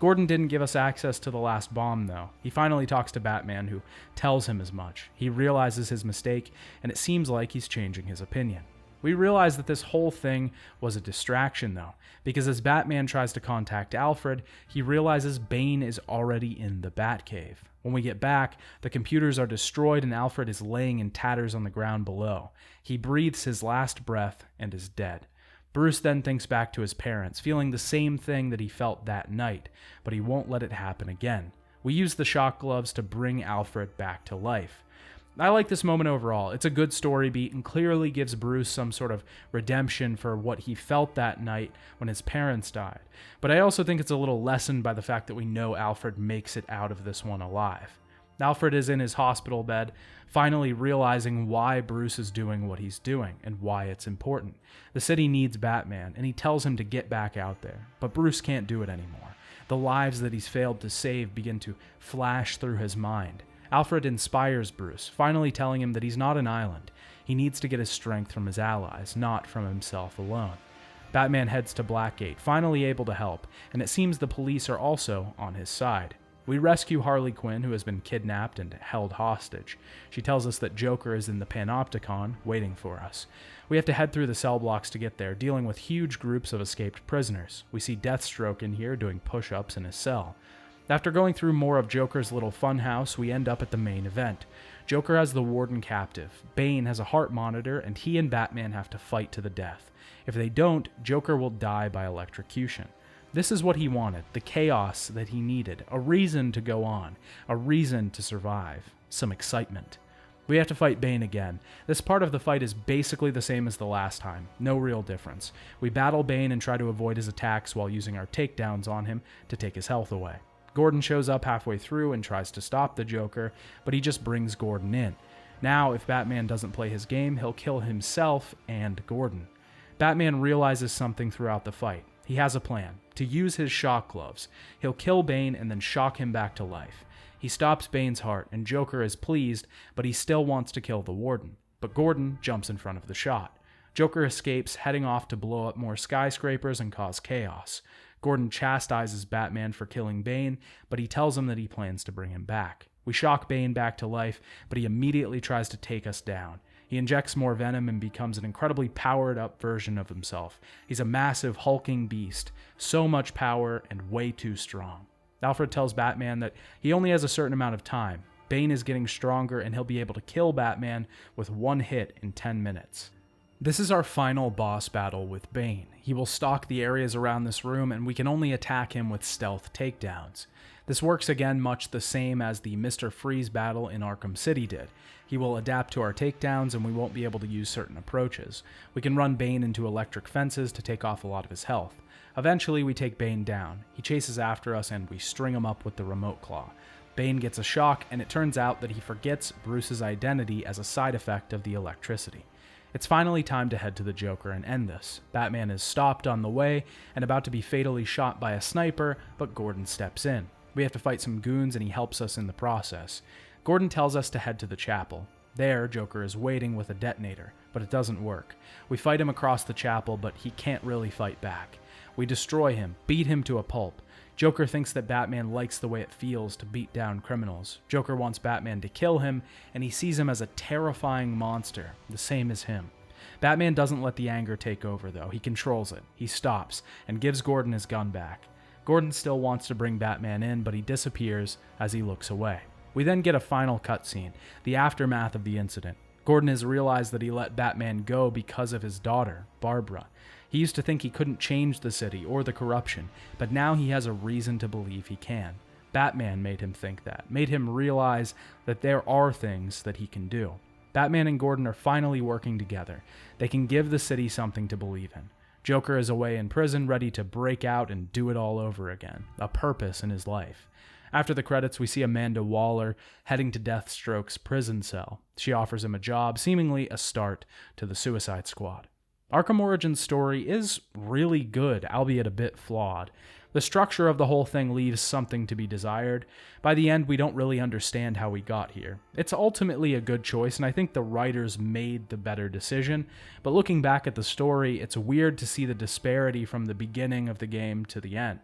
Gordon didn't give us access to the last bomb, though. He finally talks to Batman, who tells him as much. He realizes his mistake, and it seems like he's changing his opinion. We realize that this whole thing was a distraction, though, because as Batman tries to contact Alfred, he realizes Bane is already in the Batcave. When we get back, the computers are destroyed and Alfred is laying in tatters on the ground below. He breathes his last breath and is dead. Bruce then thinks back to his parents, feeling the same thing that he felt that night, but he won't let it happen again. We use the shock gloves to bring Alfred back to life. I like this moment overall. It's a good story beat and clearly gives Bruce some sort of redemption for what he felt that night when his parents died. But I also think it's a little lessened by the fact that we know Alfred makes it out of this one alive. Alfred is in his hospital bed, finally realizing why Bruce is doing what he's doing and why it's important. The city needs Batman, and he tells him to get back out there, but Bruce can't do it anymore. The lives that he's failed to save begin to flash through his mind. Alfred inspires Bruce, finally telling him that he's not an island. He needs to get his strength from his allies, not from himself alone. Batman heads to Blackgate, finally able to help, and it seems the police are also on his side. We rescue Harley Quinn, who has been kidnapped and held hostage. She tells us that Joker is in the Panopticon, waiting for us. We have to head through the cell blocks to get there, dealing with huge groups of escaped prisoners. We see Deathstroke in here doing push-ups in his cell. After going through more of Joker's little funhouse, we end up at the main event. Joker has the Warden captive, Bane has a heart monitor, and he and Batman have to fight to the death. If they don't, Joker will die by electrocution. This is what he wanted, the chaos that he needed, a reason to go on, a reason to survive, some excitement. We have to fight Bane again. This part of the fight is basically the same as the last time, no real difference. We battle Bane and try to avoid his attacks while using our takedowns on him to take his health away. Gordon shows up halfway through and tries to stop the Joker, but he just brings Gordon in. Now, if Batman doesn't play his game, he'll kill himself and Gordon. Batman realizes something throughout the fight. He has a plan, to use his shock gloves. He'll kill Bane and then shock him back to life. He stops Bane's heart, and Joker is pleased, but he still wants to kill the Warden. But Gordon jumps in front of the shot. Joker escapes, heading off to blow up more skyscrapers and cause chaos. Gordon chastises Batman for killing Bane, but he tells him that he plans to bring him back. We shock Bane back to life, but he immediately tries to take us down. He injects more venom and becomes an incredibly powered-up version of himself. He's a massive, hulking beast. So much power and way too strong. Alfred tells Batman that he only has a certain amount of time. Bane is getting stronger and he'll be able to kill Batman with one hit in 10 minutes. This is our final boss battle with Bane. He will stalk the areas around this room and we can only attack him with stealth takedowns. This works again much the same as the Mr. Freeze battle in Arkham City did. He will adapt to our takedowns and we won't be able to use certain approaches. We can run Bane into electric fences to take off a lot of his health. Eventually we take Bane down. He chases after us and we string him up with the remote claw. Bane gets a shock and it turns out that he forgets Bruce's identity as a side effect of the electricity. It's finally time to head to the Joker and end this. Batman is stopped on the way and about to be fatally shot by a sniper, but Gordon steps in. We have to fight some goons and he helps us in the process. Gordon tells us to head to the chapel. There, Joker is waiting with a detonator, but it doesn't work. We fight him across the chapel, but he can't really fight back. We destroy him, beat him to a pulp. Joker thinks that Batman likes the way it feels to beat down criminals. Joker wants Batman to kill him, and he sees him as a terrifying monster, the same as him. Batman doesn't let the anger take over, though. He controls it. He stops, and gives Gordon his gun back. Gordon still wants to bring Batman in, but he disappears as he looks away. We then get a final cutscene, the aftermath of the incident. Gordon has realized that he let Batman go because of his daughter, Barbara. He used to think he couldn't change the city or the corruption, but now he has a reason to believe he can. Batman made him think that, made him realize that there are things that he can do. Batman and Gordon are finally working together. They can give the city something to believe in. Joker is away in prison, ready to break out and do it all over again, a purpose in his life. After the credits, we see Amanda Waller heading to Deathstroke's prison cell. She offers him a job, seemingly a start to the Suicide Squad. Arkham Origins' story is really good, albeit a bit flawed. The structure of the whole thing leaves something to be desired. By the end, we don't really understand how we got here. It's ultimately a good choice, and I think the writers made the better decision, but looking back at the story, it's weird to see the disparity from the beginning of the game to the end.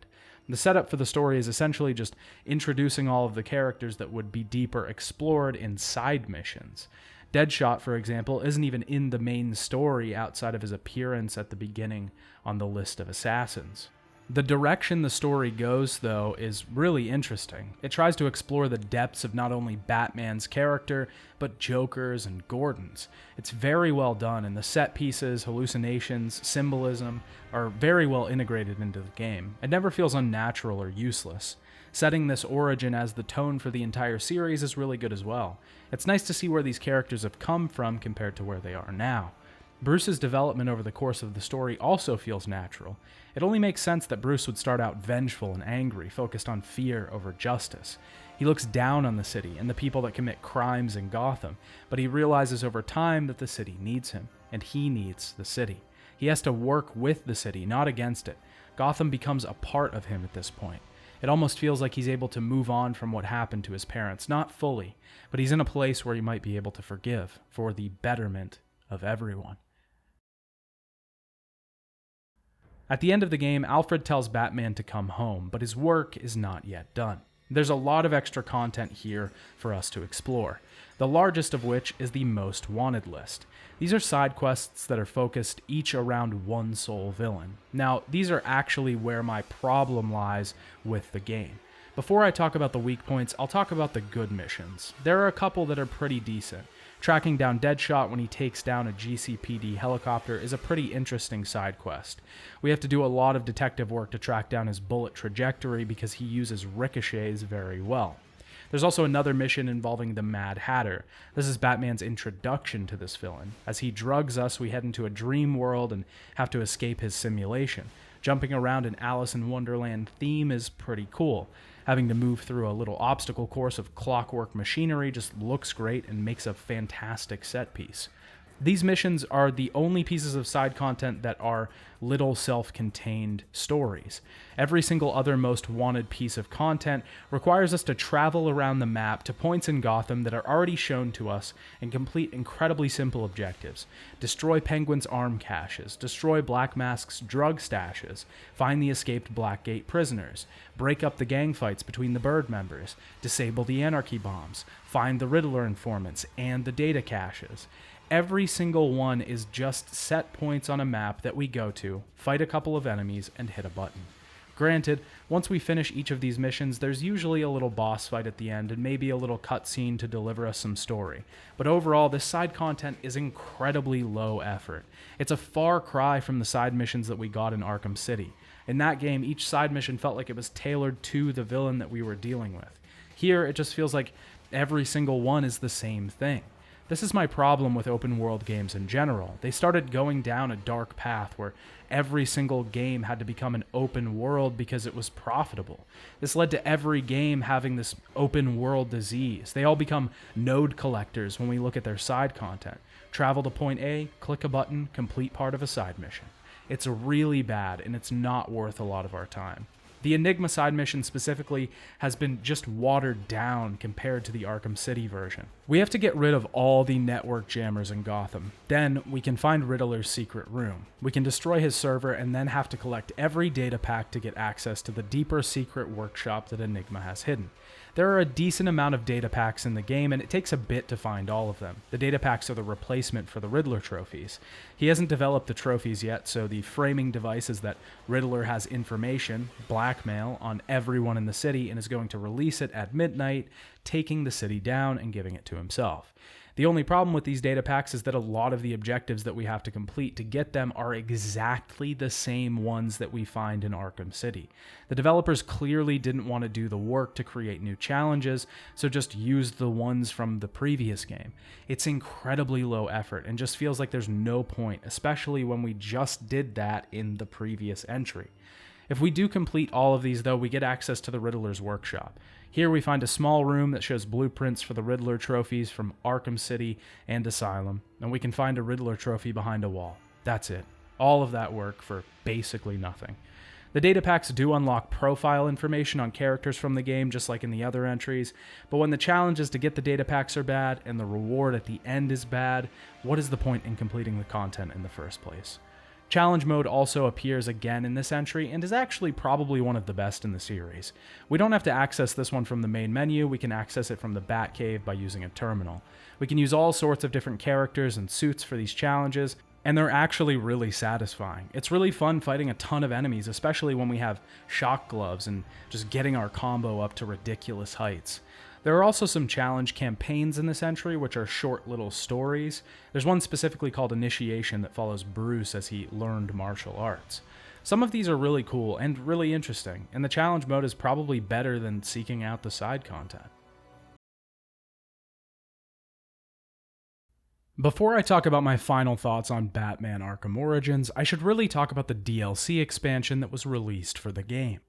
The setup for the story is essentially just introducing all of the characters that would be deeper explored in side missions. Deadshot, for example, isn't even in the main story outside of his appearance at the beginning on the list of assassins. The direction the story goes, though, is really interesting. It tries to explore the depths of not only Batman's character, but Joker's and Gordon's. It's very well done, and the set pieces, hallucinations, symbolism are very well integrated into the game. It never feels unnatural or useless. Setting this origin as the tone for the entire series is really good as well. It's nice to see where these characters have come from compared to where they are now. Bruce's development over the course of the story also feels natural. It only makes sense that Bruce would start out vengeful and angry, focused on fear over justice. He looks down on the city and the people that commit crimes in Gotham, but he realizes over time that the city needs him, and he needs the city. He has to work with the city, not against it. Gotham becomes a part of him at this point. It almost feels like he's able to move on from what happened to his parents, not fully, but he's in a place where he might be able to forgive for the betterment of everyone. At the end of the game, Alfred tells Batman to come home, but his work is not yet done. There's a lot of extra content here for us to explore, the largest of which is the Most Wanted list. These are side quests that are focused each around one sole villain. Now, these are actually where my problem lies with the game. Before I talk about the weak points, I'll talk about the good missions. There are a couple that are pretty decent. Tracking down Deadshot when he takes down a GCPD helicopter is a pretty interesting side quest. We have to do a lot of detective work to track down his bullet trajectory because he uses ricochets very well. There's also another mission involving the Mad Hatter. This is Batman's introduction to this villain. As he drugs us, we head into a dream world and have to escape his simulation. Jumping around an Alice in Wonderland theme is pretty cool. Having to move through a little obstacle course of clockwork machinery just looks great and makes a fantastic set piece. These missions are the only pieces of side content that are little self-contained stories. Every single other Most Wanted piece of content requires us to travel around the map to points in Gotham that are already shown to us and complete incredibly simple objectives. Destroy Penguin's arm caches, destroy Black Mask's drug stashes, find the escaped Blackgate prisoners, break up the gang fights between the Bird members, disable the Anarchy bombs, find the Riddler informants and the data caches. Every single one is just set points on a map that we go to, fight a couple of enemies, and hit a button. Granted, once we finish each of these missions, there's usually a little boss fight at the end and maybe a little cutscene to deliver us some story. But overall, this side content is incredibly low effort. It's a far cry from the side missions that we got in Arkham City. In that game, each side mission felt like it was tailored to the villain that we were dealing with. Here, it just feels like every single one is the same thing. This is my problem with open world games in general. They started going down a dark path where every single game had to become an open world because it was profitable. This led to every game having this open world disease. They all become node collectors when we look at their side content. Travel to point A, click a button, complete part of a side mission. It's really bad and it's not worth a lot of our time. The Enigma side mission specifically has been just watered down compared to the Arkham City version. We have to get rid of all the network jammers in Gotham. Then we can find Riddler's secret room. We can destroy his server and then have to collect every data pack to get access to the deeper secret workshop that Enigma has hidden. There are a decent amount of data packs in the game, and it takes a bit to find all of them. The data packs are the replacement for the Riddler trophies. He hasn't developed the trophies yet, so the framing device is that Riddler has information, blackmail, on everyone in the city and is going to release it at midnight, taking the city down and giving it to himself. The only problem with these data packs is that a lot of the objectives that we have to complete to get them are exactly the same ones that we find in Arkham City. The developers clearly didn't want to do the work to create new challenges, so just used the ones from the previous game. It's incredibly low effort and just feels like there's no point, especially when we just did that in the previous entry. If we do complete all of these though, we get access to the Riddler's workshop. Here we find a small room that shows blueprints for the Riddler trophies from Arkham City and Asylum, and we can find a Riddler trophy behind a wall. That's it. All of that work for basically nothing. The data packs do unlock profile information on characters from the game, just like in the other entries, but when the challenges to get the data packs are bad and the reward at the end is bad, what is the point in completing the content in the first place? Challenge mode also appears again in this entry and is actually probably one of the best in the series. We don't have to access this one from the main menu, we can access it from the Batcave by using a terminal. We can use all sorts of different characters and suits for these challenges, and they're actually really satisfying. It's really fun fighting a ton of enemies, especially when we have shock gloves and just getting our combo up to ridiculous heights. There are also some challenge campaigns in this entry, which are short little stories. There's one specifically called Initiation that follows Bruce as he learned martial arts. Some of these are really cool and really interesting, and the challenge mode is probably better than seeking out the side content. Before I talk about my final thoughts on Batman Arkham Origins, I should really talk about the DLC expansion that was released for the game.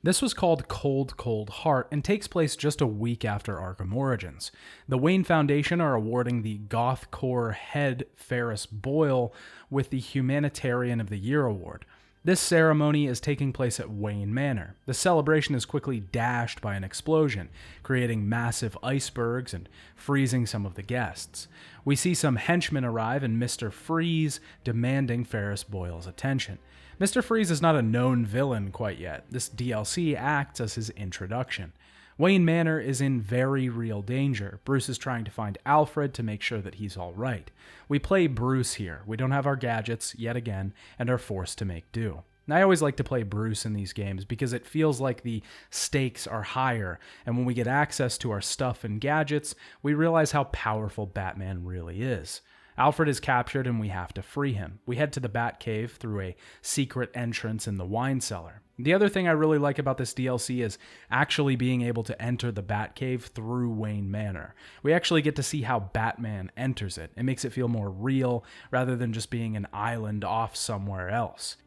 This was called Cold Cold Heart and takes place just a week after Arkham Origins. The Wayne Foundation are awarding the Goth Corps head Ferris Boyle with the Humanitarian of the Year award. This ceremony is taking place at Wayne Manor. The celebration is quickly dashed by an explosion, creating massive icebergs and freezing some of the guests. We see some henchmen arrive and Mr. Freeze demanding Ferris Boyle's attention. Mr. Freeze is not a known villain quite yet. This DLC acts as his introduction. Wayne Manor is in very real danger. Bruce is trying to find Alfred to make sure that he's alright. We play Bruce here. We don't have our gadgets, yet again, and are forced to make do. I always like to play Bruce in these games because it feels like the stakes are higher, and when we get access to our stuff and gadgets, we realize how powerful Batman really is. Alfred is captured and we have to free him. We head to the Batcave through a secret entrance in the wine cellar. The other thing I really like about this DLC is actually being able to enter the Batcave through Wayne Manor. We actually get to see how Batman enters it. It makes it feel more real rather than just being an island off somewhere else.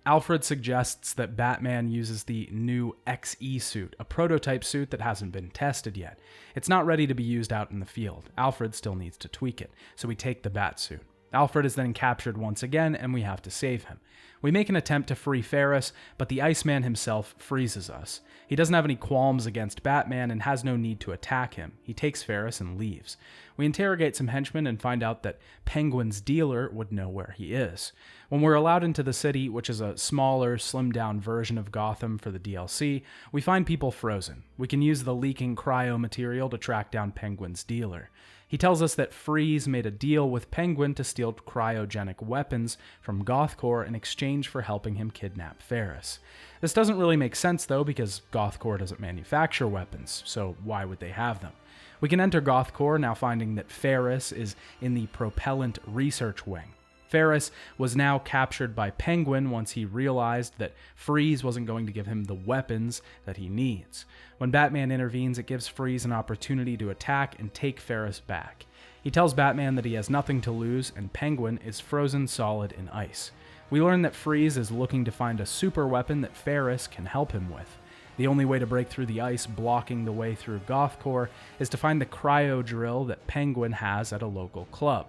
Alfred suggests that Batman uses the new XE suit, a prototype suit that hasn't been tested yet. It's not ready to be used out in the field. Alfred still needs to tweak it, so we take the Batsuit. Alfred is then captured once again, and we have to save him. We make an attempt to free Ferris, but the Iceman himself freezes us. He doesn't have any qualms against Batman and has no need to attack him. He takes Ferris and leaves. We interrogate some henchmen and find out that Penguin's dealer would know where he is. When we're allowed into the city, which is a smaller, slimmed-down version of Gotham for the DLC, we find people frozen. We can use the leaking cryo material to track down Penguin's dealer. He tells us that Freeze made a deal with Penguin to steal cryogenic weapons from Gothcorp in exchange for helping him kidnap Ferris. This doesn't really make sense though, because Gothcorp doesn't manufacture weapons, so why would they have them? We can enter Gothcorp, now finding that Ferris is in the propellant research wing. Ferris was now captured by Penguin once he realized that Freeze wasn't going to give him the weapons that he needs. When Batman intervenes, it gives Freeze an opportunity to attack and take Ferris back. He tells Batman that he has nothing to lose, and Penguin is frozen solid in ice. We learn that Freeze is looking to find a super weapon that Ferris can help him with. The only way to break through the ice blocking the way through Gothcorp is to find the cryo drill that Penguin has at a local club.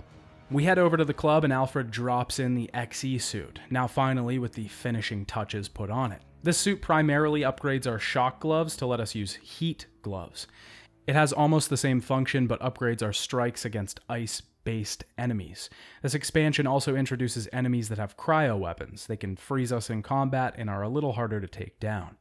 We head over to the club and Alfred drops in the XE suit, now finally with the finishing touches put on it. This suit primarily upgrades our shock gloves to let us use heat gloves. It has almost the same function but upgrades our strikes against ice-based enemies. This expansion also introduces enemies that have cryo weapons. They can freeze us in combat and are a little harder to take down.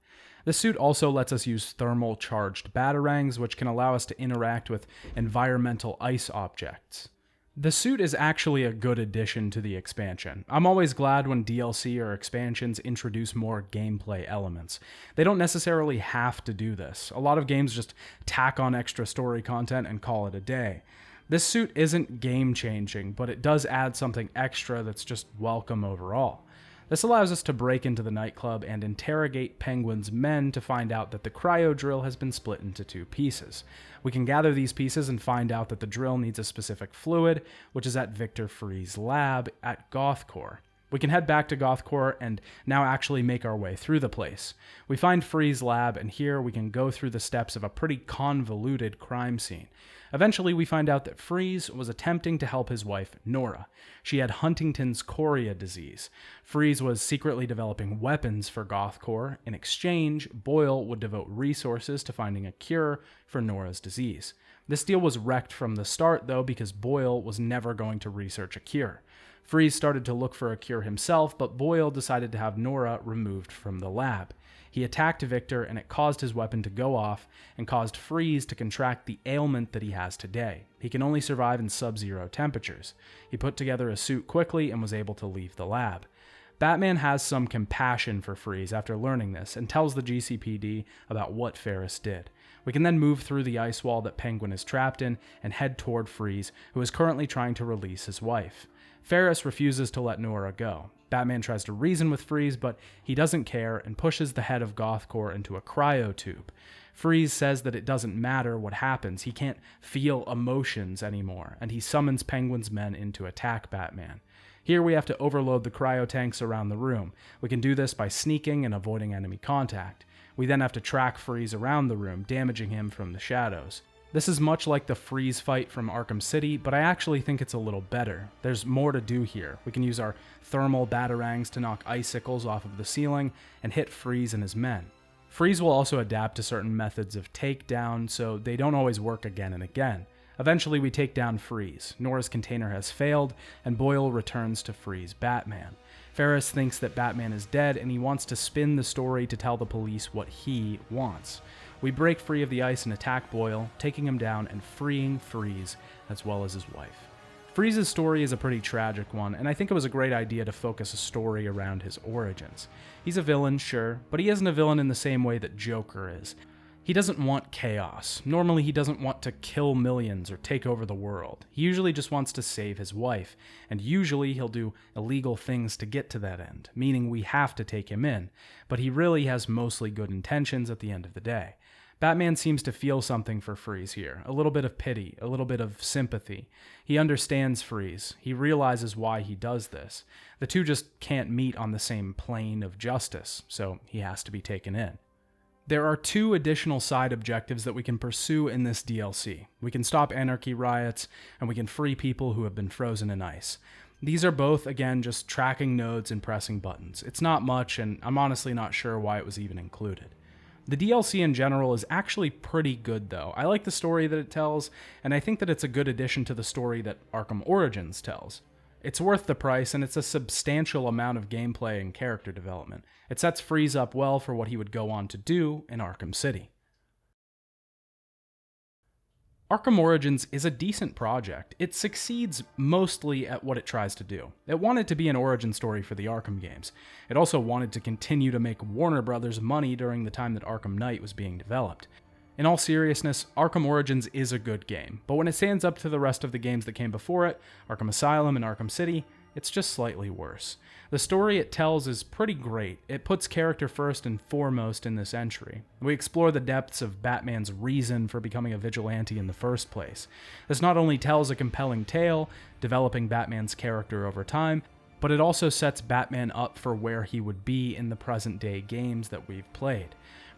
The suit also lets us use thermal charged batarangs, which can allow us to interact with environmental ice objects. The suit is actually a good addition to the expansion. I'm always glad when DLC or expansions introduce more gameplay elements. They don't necessarily have to do this. A lot of games just tack on extra story content and call it a day. This suit isn't game-changing, but it does add something extra that's just welcome overall. This allows us to break into the nightclub and interrogate Penguin's men to find out that the cryo drill has been split into 2 pieces. We can gather these pieces and find out that the drill needs a specific fluid, which is at Victor Free's lab at Gothcorp. We can head back to Gothcore and now actually make our way through the place. We find Free's lab, and here we can go through the steps of a pretty convoluted crime scene. Eventually, we find out that Freeze was attempting to help his wife, Nora. She had Huntington's chorea disease. Freeze was secretly developing weapons for Gothcore. In exchange, Boyle would devote resources to finding a cure for Nora's disease. This deal was wrecked from the start, though, because Boyle was never going to research a cure. Freeze started to look for a cure himself, but Boyle decided to have Nora removed from the lab. He attacked Victor, and it caused his weapon to go off and caused Freeze to contract the ailment that he has today. He can only survive in sub-zero temperatures. He put together a suit quickly and was able to leave the lab. Batman has some compassion for Freeze after learning this and tells the GCPD about what Ferris did. We can then move through the ice wall that Penguin is trapped in and head toward Freeze, who is currently trying to release his wife. Ferris refuses to let Nora go. Batman tries to reason with Freeze, but he doesn't care and pushes the head of Gothcore into a cryotube. Freeze says that it doesn't matter what happens, he can't feel emotions anymore, and he summons Penguin's men in to attack Batman. Here we have to overload the cryotanks around the room. We can do this by sneaking and avoiding enemy contact. We then have to track Freeze around the room, damaging him from the shadows. This is much like the Freeze fight from Arkham City, but I actually think it's a little better. There's more to do here. We can use our thermal batarangs to knock icicles off of the ceiling and hit Freeze and his men. Freeze will also adapt to certain methods of takedown, so they don't always work again and again. Eventually we take down Freeze. Nora's container has failed, and Boyle returns to freeze Batman. Ferris thinks that Batman is dead, and he wants to spin the story to tell the police what he wants. We break free of the ice and attack Boyle, taking him down and freeing Freeze, as well as his wife. Freeze's story is a pretty tragic one, and I think it was a great idea to focus a story around his origins. He's a villain, sure, but he isn't a villain in the same way that Joker is. He doesn't want chaos. Normally he doesn't want to kill millions or take over the world. He usually just wants to save his wife, and usually he'll do illegal things to get to that end, meaning we have to take him in, but he really has mostly good intentions at the end of the day. Batman seems to feel something for Freeze here, a little bit of pity, a little bit of sympathy. He understands Freeze. He realizes why he does this. The two just can't meet on the same plane of justice, so he has to be taken in. There are two additional side objectives that we can pursue in this DLC. We can stop anarchy riots, and we can free people who have been frozen in ice. These are both, again, just tracking nodes and pressing buttons. It's not much, and I'm honestly not sure why it was even included. The DLC in general is actually pretty good, though. I like the story that it tells, and I think that it's a good addition to the story that Arkham Origins tells. It's worth the price, and it's a substantial amount of gameplay and character development. It sets Freeze up well for what he would go on to do in Arkham City. Arkham Origins is a decent project. It succeeds mostly at what it tries to do. It wanted to be an origin story for the Arkham games. It also wanted to continue to make Warner Brothers money during the time that Arkham Knight was being developed. In all seriousness, Arkham Origins is a good game, but when it stands up to the rest of the games that came before it, Arkham Asylum and Arkham City, it's just slightly worse. The story it tells is pretty great. It puts character first and foremost in this entry. We explore the depths of Batman's reason for becoming a vigilante in the first place. This not only tells a compelling tale, developing Batman's character over time, but it also sets Batman up for where he would be in the present-day games that we've played.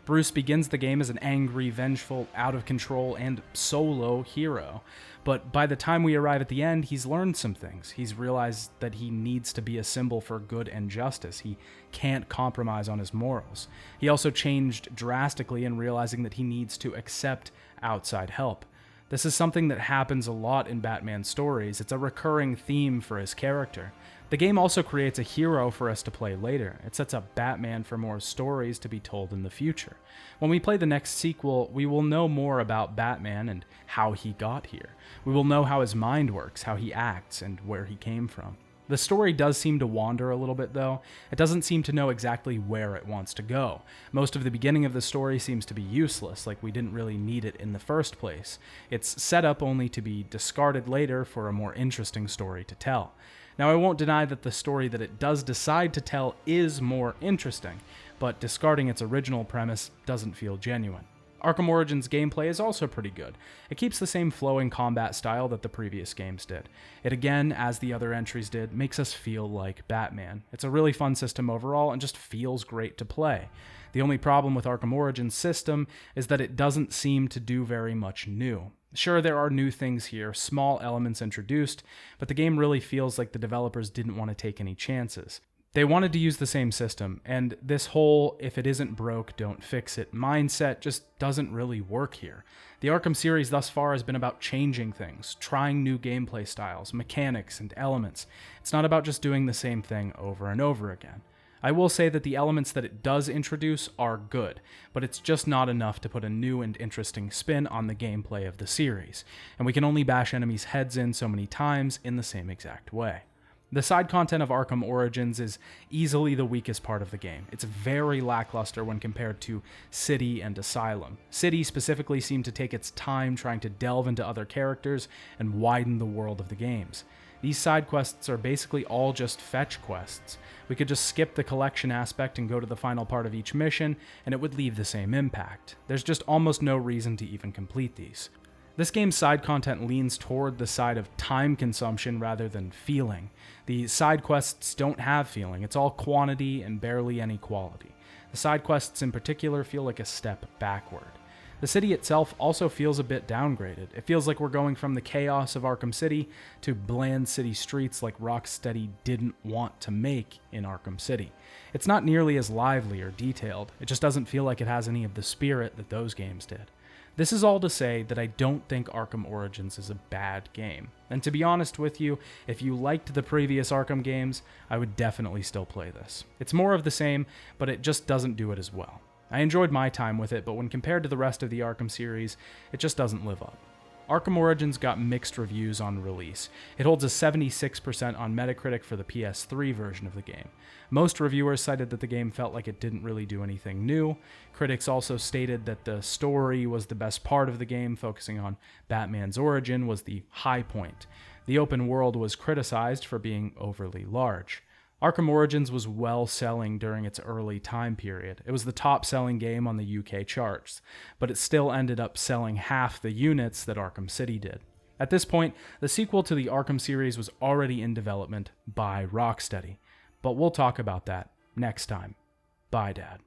Bruce begins the game as an angry, vengeful, out-of-control, and solo hero. But by the time we arrive at the end, he's learned some things. He's realized that he needs to be a symbol for good and justice. He can't compromise on his morals. He also changed drastically in realizing that he needs to accept outside help. This is something that happens a lot in Batman's stories. It's a recurring theme for his character. The game also creates a hero for us to play later. It sets up Batman for more stories to be told in the future. When we play the next sequel, we will know more about Batman and how he got here. We will know how his mind works, how he acts, and where he came from. The story does seem to wander a little bit, though. It doesn't seem to know exactly where it wants to go. Most of the beginning of the story seems to be useless, like we didn't really need it in the first place. It's set up only to be discarded later for a more interesting story to tell. Now, I won't deny that the story that it does decide to tell is more interesting, but discarding its original premise doesn't feel genuine. Arkham Origins gameplay is also pretty good. It keeps the same flowing combat style that the previous games did. It again, as the other entries did, makes us feel like Batman. It's a really fun system overall and just feels great to play. The only problem with Arkham Origins' system is that it doesn't seem to do very much new. Sure, there are new things here, small elements introduced, but the game really feels like the developers didn't want to take any chances. They wanted to use the same system, and this whole if it isn't broke, don't fix it mindset just doesn't really work here. The Arkham series thus far has been about changing things, trying new gameplay styles, mechanics, and elements. It's not about just doing the same thing over and over again. I will say that the elements that it does introduce are good, but it's just not enough to put a new and interesting spin on the gameplay of the series, and we can only bash enemies' heads in so many times in the same exact way. The side content of Arkham Origins is easily the weakest part of the game. It's very lackluster when compared to City and Asylum. City specifically seemed to take its time trying to delve into other characters and widen the world of the games. These side quests are basically all just fetch quests. We could just skip the collection aspect and go to the final part of each mission, and it would leave the same impact. There's just almost no reason to even complete these. This game's side content leans toward the side of time consumption rather than feeling. The side quests don't have feeling, it's all quantity and barely any quality. The side quests in particular feel like a step backward. The city itself also feels a bit downgraded. It feels like we're going from the chaos of Arkham City to bland city streets like Rocksteady didn't want to make in Arkham City. It's not nearly as lively or detailed, it just doesn't feel like it has any of the spirit that those games did. This is all to say that I don't think Arkham Origins is a bad game. And to be honest with you, if you liked the previous Arkham games, I would definitely still play this. It's more of the same, but it just doesn't do it as well. I enjoyed my time with it, but when compared to the rest of the Arkham series, it just doesn't live up. Arkham Origins got mixed reviews on release. It holds a 76% on Metacritic for the PS3 version of the game. Most reviewers cited that the game felt like it didn't really do anything new. Critics also stated that the story was the best part of the game, focusing on Batman's origin was the high point. The open world was criticized for being overly large. Arkham Origins was well-selling during its early time period. It was the top-selling game on the UK charts, but it still ended up selling half the units that Arkham City did. At this point, the sequel to the Arkham series was already in development by Rocksteady, but we'll talk about that next time. Bye, Dad.